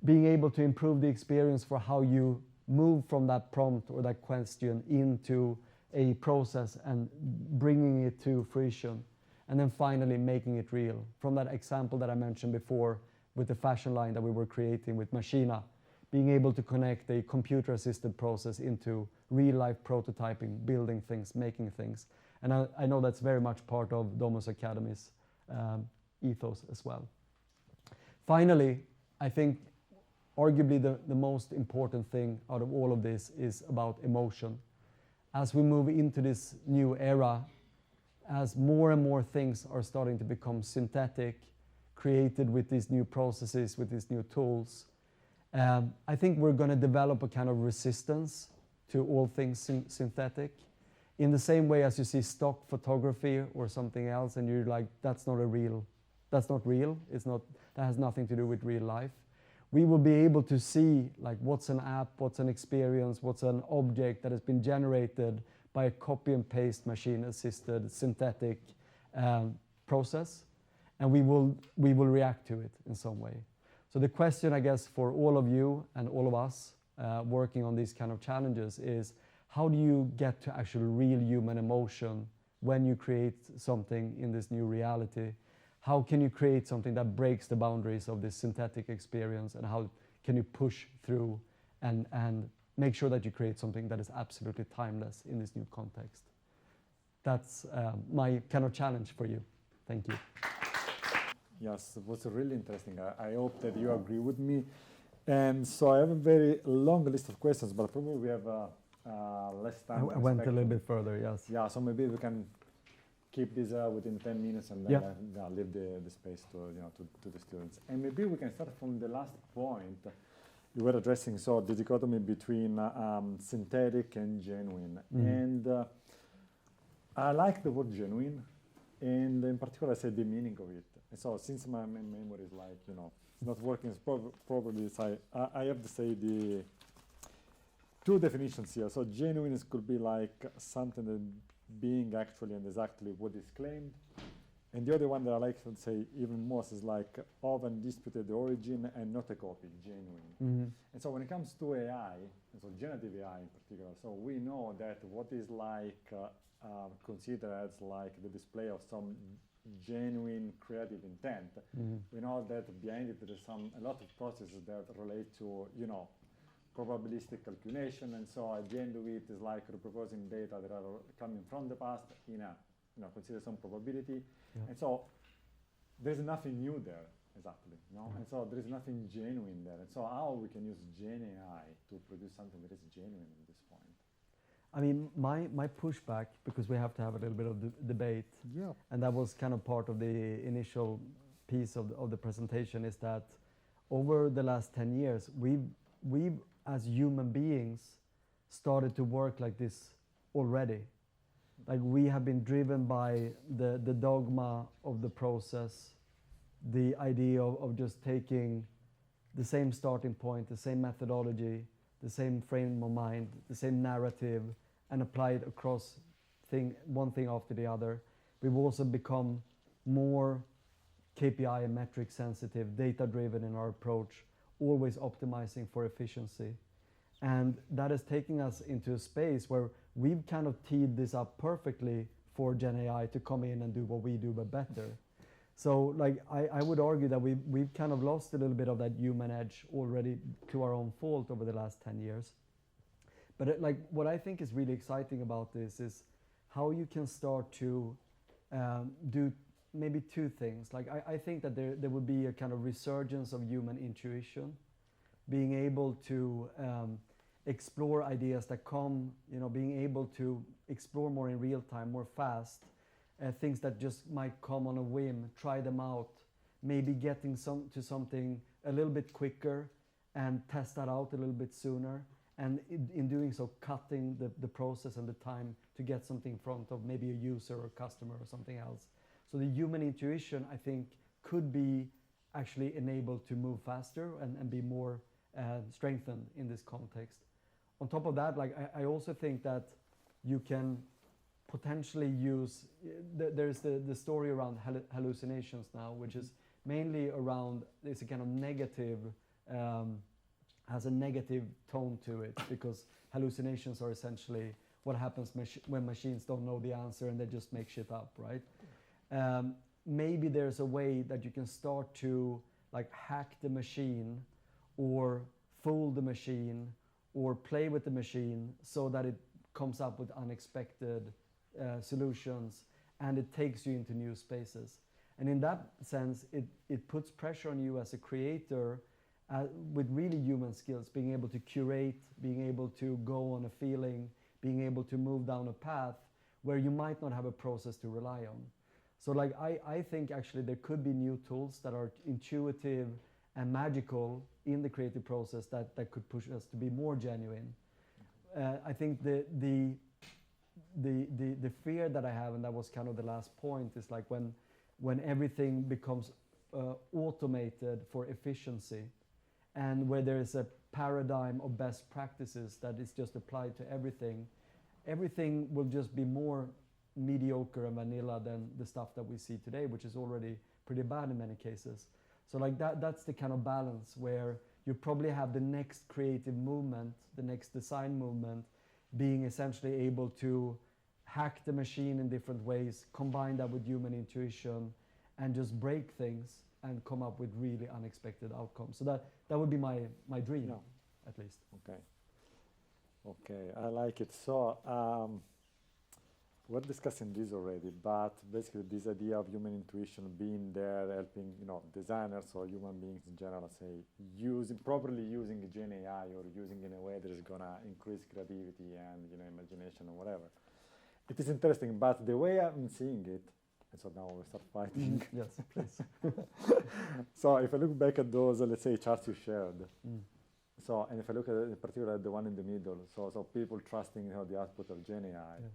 Being able to improve the experience for how you move from that prompt or that question into a process and bringing it to fruition. And then finally making it real. From that example that I mentioned before with the fashion line that we were creating with Machina, being able to connect a computer-assisted process into real-life prototyping, building things, making things. And I know that's very much part of Domus Academy's ethos as well. Finally, I think arguably the most important thing out of all of this is about emotion. As we move into this new era, as more and more things are starting to become synthetic, created with these new processes, with these new tools, I think we're going to develop a kind of resistance to all things synthetic. In the same way as you see stock photography or something else, and you're like, that's not real. It's not. That has nothing to do with real life. We will be able to see like what's an app, what's an experience, what's an object that has been generated by a copy and paste machine-assisted synthetic process, and we will react to it in some way. So the question, I guess, for all of you and all of us working on these kind of challenges is, how do you get to actual real human emotion when you create something in this new reality? How can you create something that breaks the boundaries of this synthetic experience, and how can you push through and make sure that you create something that is absolutely timeless in this new context? That's my kind of challenge for you. Thank you. Yes, it was really interesting. I hope that you agree with me. And so I have a very long list of questions, but probably we have less time. I went a little bit further, yes. Yeah, so maybe we can keep this within 10 minutes and then leave the space to the students. And maybe we can start from the last point you were addressing, so the dichotomy between synthetic and genuine. And I like the word genuine, and in particular I said the meaning of it. And so since my memory is like, it's not working properly, so I have to say the two definitions here. So genuine could be like something that being actually and exactly what is claimed. And the other one that I like to say even more is like of undisputed origin and not a copy, genuine. And so when it comes to AI, and so generative AI in particular, so we know that what is like considered as like the display of some genuine creative intent, we know that behind it there is a lot of processes that relate to, probabilistic calculation, and so at the end of it is like reproposing data that are coming from the past in a, consider some probability, and so there's nothing new there, exactly, and so there is nothing genuine there, and so how we can use Gen AI to produce something that is genuine at this point? I mean, my pushback, because we have to have a little bit of debate, and that was kind of part of the initial piece of the presentation, is that over the last 10 years, we've as human beings started to work like this already. Like we have been driven by the dogma of the process, the idea of just taking the same starting point, the same methodology, the same frame of mind, the same narrative, and apply it across one thing after the other. We've also become more KPI and metric sensitive, data driven in our approach, always optimizing for efficiency. And that is taking us into a space where we've kind of teed this up perfectly for Gen AI to come in and do what we do but better. So like I would argue that we've kind of lost a little bit of that human edge already to our own fault over the last 10 years. But like what I think is really exciting about this is how you can start to do maybe two things. Like I think that there would be a kind of resurgence of human intuition, being able to explore ideas that come, being able to explore more in real time, more fast, things that just might come on a whim, try them out, maybe getting to something a little bit quicker and test that out a little bit sooner, and in doing so cutting the process and the time to get something in front of maybe a user or customer or something else. So the human intuition, I think, could be actually enabled to move faster and be more strengthened in this context. On top of that, like I also think that you can potentially use, there's the story around hallucinations now, which is mainly around, it's a kind of negative, has a negative tone to it, because hallucinations are essentially what happens when machines don't know the answer and they just make shit up, right? Maybe there's a way that you can start to like hack the machine or fool the machine or play with the machine so that it comes up with unexpected solutions and it takes you into new spaces. And in that sense, it puts pressure on you as a creator with really human skills, being able to curate, being able to go on a feeling, being able to move down a path where you might not have a process to rely on. So like I think actually there could be new tools that are intuitive and magical in the creative process that could push us to be more genuine. I think the fear that I have, and that was kind of the last point, is like when everything becomes automated for efficiency, and where there is a paradigm of best practices that is just applied to everything will just be more mediocre and vanilla than the stuff that we see today, which is already pretty bad in many cases. So like that's the kind of balance where you probably have the next creative movement, the next design movement, being essentially able to hack the machine in different ways, combine that with human intuition, and just break things and come up with really unexpected outcomes. So that would be my dream, at least. Okay, I like it. So we're discussing this already, but basically this idea of human intuition being there, helping designers or human beings in general, say properly using Gen AI or using in a way that is gonna increase creativity and imagination or whatever. It is interesting, but the way I'm seeing it, and so now we start fighting. Yes, please. So if I look back at those, let's say, charts you shared, so, and if I look at in particular the one in the middle, so people trusting the output of Gen AI. Yeah.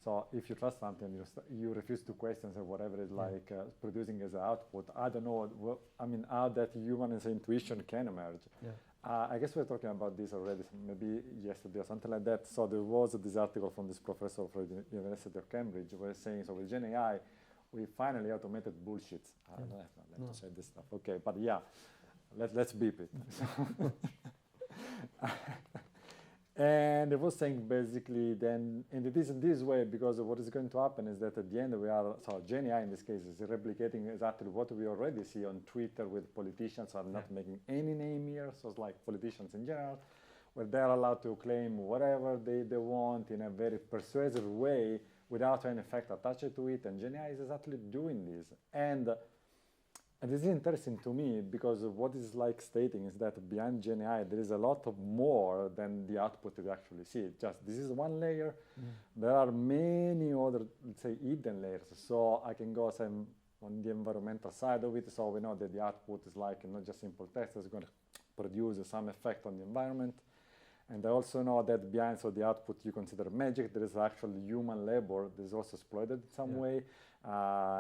So if you trust something, you refuse to question or whatever is like producing as an output. I don't know. How that human as intuition can emerge. Yeah. I guess we were talking about this already, maybe yesterday or something like that. So there was this article from this professor from the University of Cambridge who was saying, so with Gen AI, we finally automated bullshit. I don't have to say this stuff. Okay, but yeah, let's beep it. And it was saying basically then, and it is in this way because what is going to happen is that at the end so Gen AI in this case is replicating exactly what we already see on Twitter with politicians. I'm not making any name here, so it's like politicians in general, where they're allowed to claim whatever they want in a very persuasive way without any effect attached to it, and Gen AI is exactly doing this. And this is interesting to me because what is like stating is that behind Gen AI there is a lot of more than the output you actually see. Just this is one layer. There are many other, let's say, hidden layers. So I can go on the environmental side of it. So we know that the output is like not just simple text. It's going to produce some effect on the environment. And I also know that behind the output you consider magic, there is actually human labor that is also exploited in some way.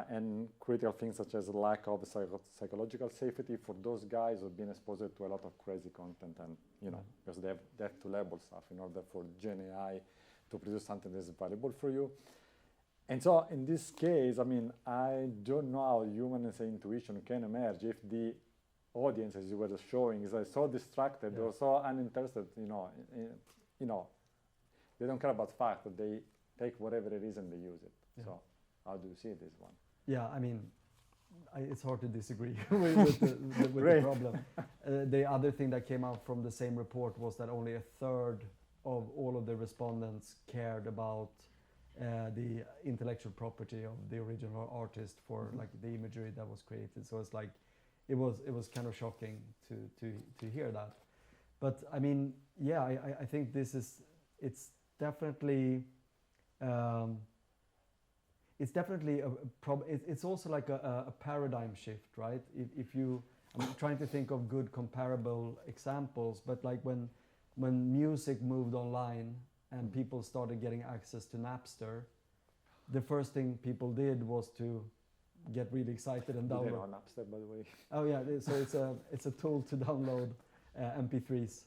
And critical things such as lack of psychological safety for those guys who have been exposed to a lot of crazy content, and because they have to label stuff in order for Gen AI to produce something that is valuable for you. And so in this case, I don't know how human intuition can emerge if the audience, as you were showing, is so distracted or so uninterested. They don't care about fact. They take whatever it is and they use it. Yeah. So how do you see this one? Yeah, it's hard to disagree with the problem. The other thing that came out from the same report was that only a third of all of the respondents cared about the intellectual property of the original artist for like the imagery that was created. So it's like it was kind of shocking to hear that. But I mean, yeah, I think it's definitely it's definitely it's also like a paradigm shift, right? If you, I'm trying to think of good comparable examples, but like when music moved online and people started getting access to Napster, the first thing people did was to get really excited and download. You know Napster, by the way. Oh yeah, so it's a tool to download MP3s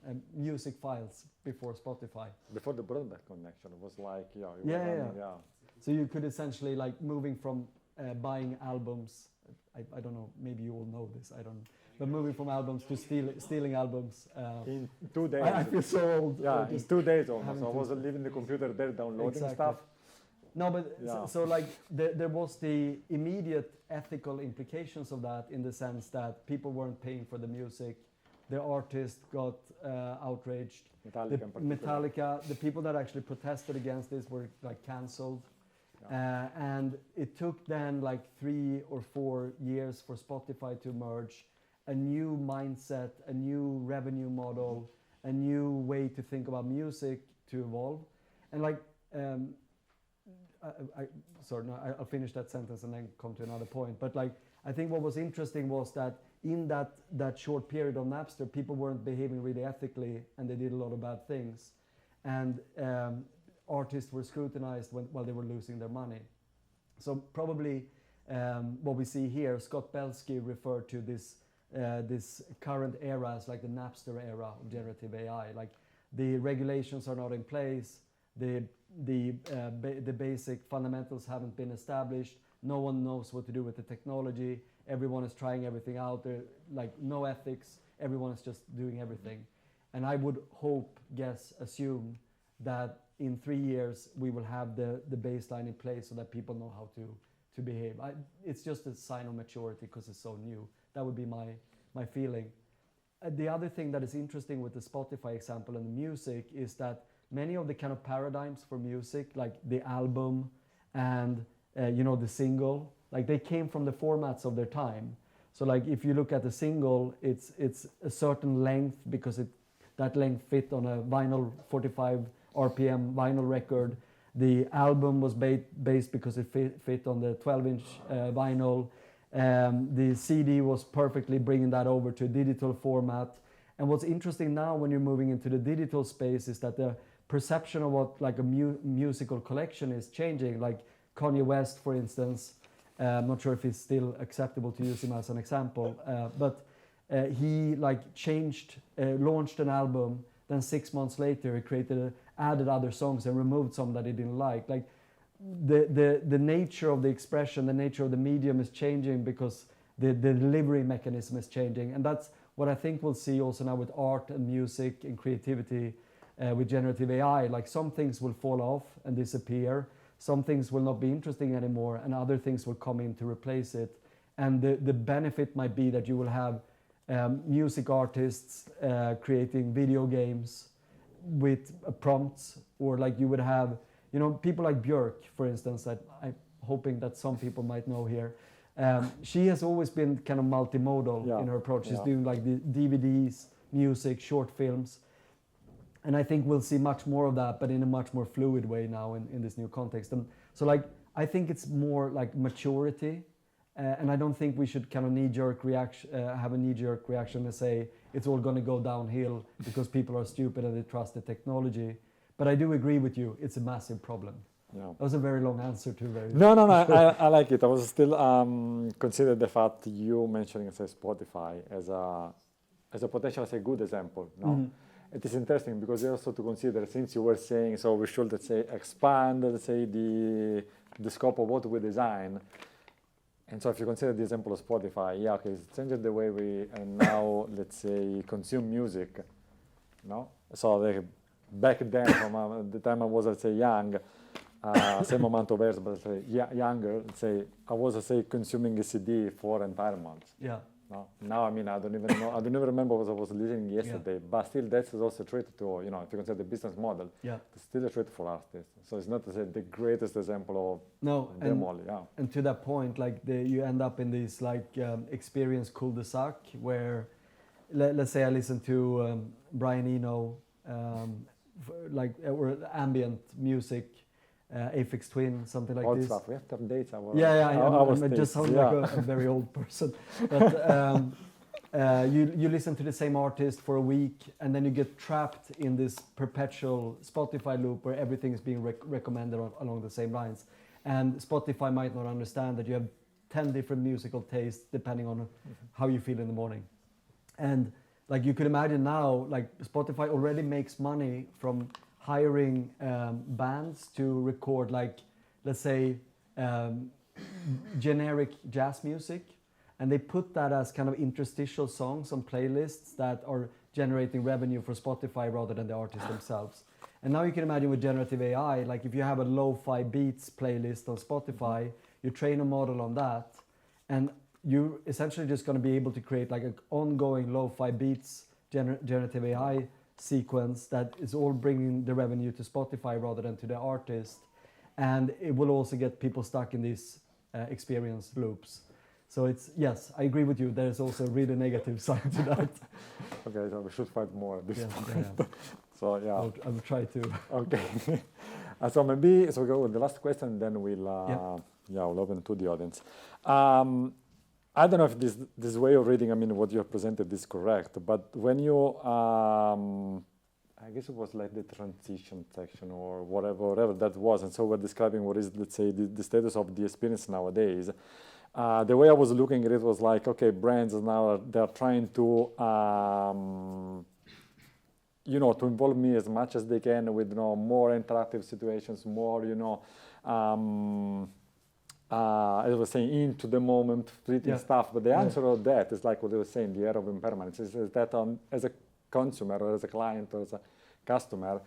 and music files before Spotify. Before the broadband connection, it was like Yeah. So you could essentially, like, moving from buying albums. I don't know. Maybe you all know this. I don't. But moving from albums to stealing albums. In 2 days. I feel so old. Yeah, in 2 days almost. I was leaving the computer there downloading stuff. No, but so like there was the immediate ethical implications of that, in the sense that people weren't paying for the music, the artist got outraged. Metallica, the people that actually protested against this were like cancelled. And it took then like 3 or 4 years for Spotify to emerge, a new mindset, a new revenue model, a new way to think about music to evolve. And like, I'll finish that sentence and then come to another point. But like, I think what was interesting was that in that short period of Napster, people weren't behaving really ethically, and they did a lot of bad things. And artists were scrutinized while they were losing their money. So probably what we see here, Scott Belsky referred to this current era as like the Napster era of generative AI. Like, the regulations are not in place, the basic fundamentals haven't been established, no one knows what to do with the technology, everyone is trying everything out there, like no ethics, everyone is just doing everything. And I would assume that in 3 years we will have the baseline in place so that people know how to behave. It's just a sign of maturity because it's so new. That would be my feeling. The other thing that is interesting with the Spotify example and the music is that many of the kind of paradigms for music, like the album and the single, like they came from the formats of their time. So like if you look at the single, it's a certain length because that length fit on a vinyl 45 RPM vinyl record. The album was based because it fit on the 12-inch vinyl. The CD was perfectly bringing that over to a digital format. And what's interesting now when you're moving into the digital space is that the perception of what like a musical collection is changing. Like Kanye West, for instance, I'm not sure if it's still acceptable to use him as an example, but he like launched an album, then 6 months later he added other songs and removed some that he didn't like. Like the nature of the expression, the nature of the medium is changing because the delivery mechanism is changing. And that's what I think we'll see also now with art and music and creativity with generative AI. Like some things will fall off and disappear. Some things will not be interesting anymore, and other things will come in to replace it. And the benefit might be that you will have music artists creating video games with prompts, or like you would have, people like Björk, for instance, that I'm hoping that some people might know here. She has always been kind of multimodal in her approach. She's doing like the DVDs, music, short films. And I think we'll see much more of that, but in a much more fluid way now in this new context. And so like, I think it's more like maturity. And I don't think we should kind of have a knee-jerk reaction and say it's all going to go downhill because people are stupid and they trust the technology. But I do agree with you, it's a massive problem. Yeah. That was a very long answer to very... No, I like it. I was still consider the fact you mentioning, say, Spotify as a potential, say, good example. No? Mm-hmm. It is interesting because also to consider, since you were saying, so we should, let's say, expand, let's say, the scope of what we design. And so if you consider the example of Spotify, it's changing the way we now, let's say, consume music, no? So like back then, from the time I was, let's say, young, same amount of years, but let's say younger, let's say, I was, let's say, consuming a CD for entire months. Yeah. No? Now, I mean, I don't even know, I don't even remember what I was listening yesterday, but still that's also a trait to, if you consider the business model, it's still a trait for artists. So it's not, to say, the greatest example of them all, And to that point, like you end up in this like experience cul-de-sac where let's say I listen to Brian Eno, or ambient music, Aphex Twin, something like Old this. stuff. We have to update our. I just sound like a very old person. But you listen to the same artist for a week, and then you get trapped in this perpetual Spotify loop where everything is being recommended along the same lines. And Spotify might not understand that you have 10 different musical tastes depending on how you feel in the morning. And like you could imagine now, like Spotify already makes money from hiring bands to record, like, let's say, generic jazz music. And they put that as kind of interstitial songs on playlists that are generating revenue for Spotify rather than the artists themselves. And now you can imagine with generative AI, like if you have a lo-fi beats playlist on Spotify, you train a model on that, and you're essentially just going to be able to create like an ongoing lo-fi beats generative AI sequence that is all bringing the revenue to Spotify rather than to the artist. And it will also get people stuck in these experience loops. So it's, yes, I agree with you. There's also a really negative side to that. Okay, so we should fight more at this point. Yeah. So yeah. I will try to. Okay. So maybe, so we go with the last question, then we'll open to the audience. I don't know if this way of reading, I mean, what you have presented is correct, but when you, I guess it was like the transition section or whatever that was, and so we're describing what is, let's say, the status of the experience nowadays. The way I was looking at it was like, okay, brands now, they're trying to, to involve me as much as they can with, more interactive situations, more, as I was saying, into the moment, treating stuff. But the answer of that is like what I was saying, the era of impermanence, is that as a consumer or as a client or as a customer,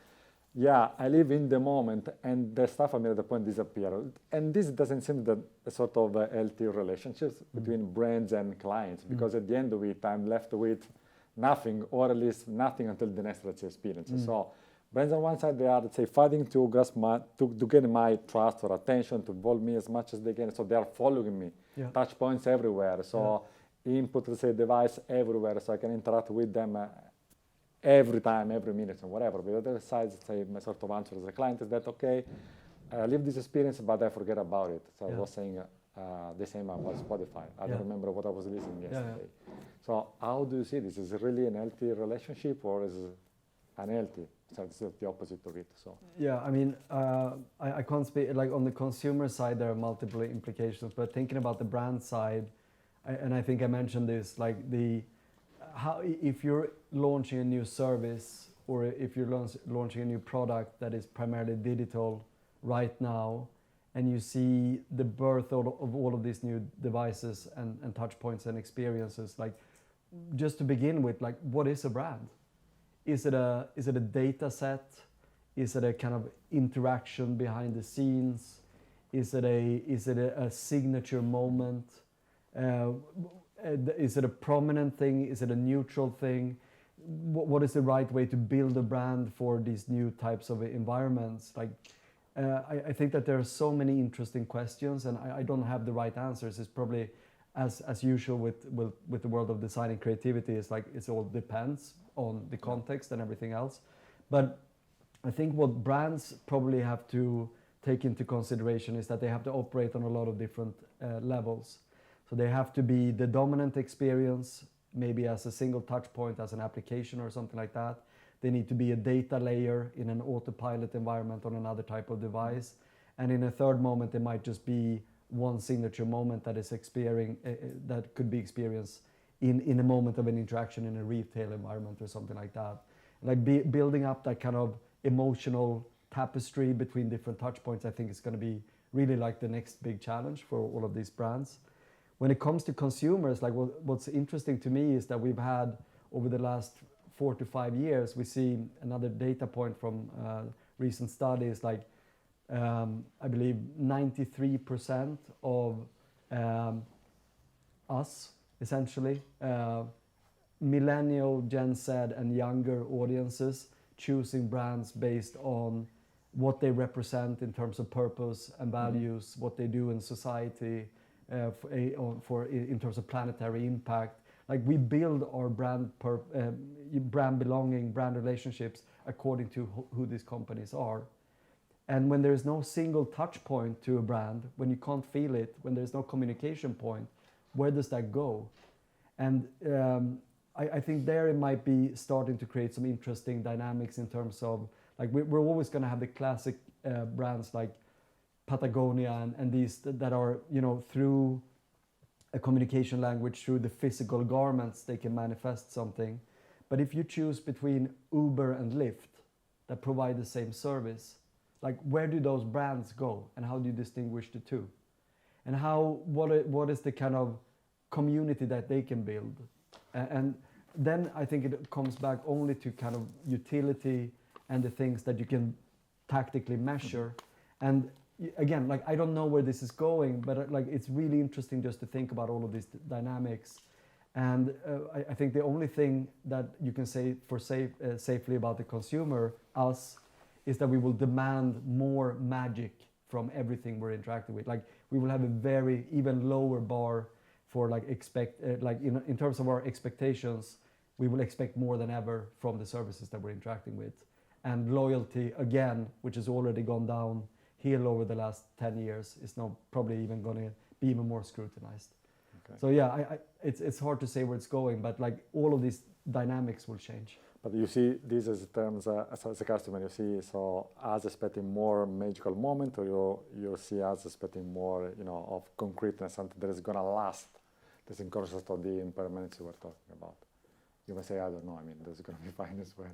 I live in the moment, and the stuff I made at the point disappear. And this doesn't seem that a sort of healthy relationships between brands and clients, because at the end of it, I'm left with nothing, or at least nothing until the next experience. So brands on one side, they are, let's say, fighting to grasp to get my trust or attention, to involve me as much as they can. So they are following me, touch points everywhere. So input, let's say, device everywhere, so I can interact with them every time, every minute, or whatever. But the other side, say, my sort of answer as a client is that, okay, I live this experience, but I forget about it. So I was saying the same about Spotify. I don't remember what I was listening yesterday. So how do you see this? Is it really an healthy relationship, or is it unhealthy? So it's the opposite of it. So yeah, I mean, I can't speak, like on the consumer side, there are multiple implications, but thinking about the brand side, and I think I mentioned this, like how if you're launching a new service, or if you're launching a new product that is primarily digital right now, and you see the birth of all of these new devices and touch points and experiences, like just to begin with, like what is a brand? Is it a data set? Is it a kind of interaction behind the scenes? Is it a signature moment? Is it a prominent thing? Is it a neutral thing? What is the right way to build a brand for these new types of environments? Like, I think that there are so many interesting questions, and I don't have the right answers. It's probably as usual with the world of design and creativity. It's like it all depends on the context and everything else. But I think what brands probably have to take into consideration is that they have to operate on a lot of different levels. So they have to be the dominant experience, maybe as a single touch point, as an application or something like that. They need to be a data layer in an autopilot environment on another type of device. And in a third moment, they might just be one signature moment that is that could be experienced in a moment of an interaction in a retail environment or something like that. Like building up that kind of emotional tapestry between different touch points, I think is going to be really like the next big challenge for all of these brands. When it comes to consumers, like what's interesting to me is that we've had over the last 4 to 5 years, we see another data point from recent studies, like I believe 93% of us, essentially, millennial, Gen Z and younger audiences choosing brands based on what they represent in terms of purpose and values, what they do in society, in terms of planetary impact, Like we build our brand belonging, brand relationships according to who these companies are. And when there's no single touch point to a brand, when you can't feel it, when there's no communication point, where does that go? And I think there it might be starting to create some interesting dynamics in terms of, like we're always going to have the classic brands like Patagonia and these that are, you know, through a communication language, through the physical garments, they can manifest something. But if you choose between Uber and Lyft that provide the same service, like where do those brands go and how do you distinguish the two? And what is the kind of community that they can build? And then I think it comes back only to kind of utility and the things that you can tactically measure. And again, like I don't know where this is going, but like it's really interesting just to think about all of these dynamics. And I think the only thing that you can say for safely about the consumer, us, is that we will demand more magic from everything we're interacting with. Like we will have a very even lower bar for like in terms of our expectations, we will expect more than ever from the services that we're interacting with. And loyalty, again, which has already gone down hill over the last 10 years, is now probably even going to be even more scrutinized. Okay. So yeah, it's hard to say where it's going, but like all of these dynamics will change. But you see these as terms as a customer, you see so as expecting more magical moment, or you see as expecting more, you know, of concreteness, something that is going to last. This in context of the impermanence you were talking about. You may say, I don't know. I mean, that's going to be fine as well.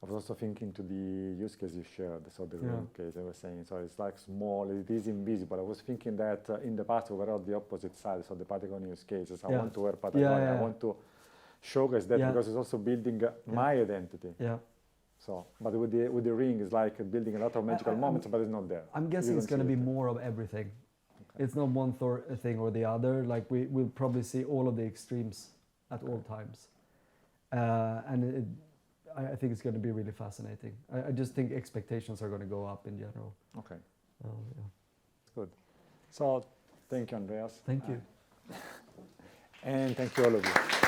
I was also thinking to the use case you shared, so the ring case I was saying, so it's like small, it is invisible. I was thinking that in the past we were on the opposite side, so the Patagonia use cases. I want to wear Patagonia, I want to showcase that because it's also building my identity. Yeah. So, but with the ring, it's like building a lot of magical moments, but it's not there. I'm guessing it's going to be more of everything. Okay. It's not one thing or the other. Like we'll probably see all of the extremes at all times, and I think it's going to be really fascinating. I just think expectations are going to go up in general. Okay. Yeah. Good. So, thank you, Andreas. Thank you. And thank you all of you.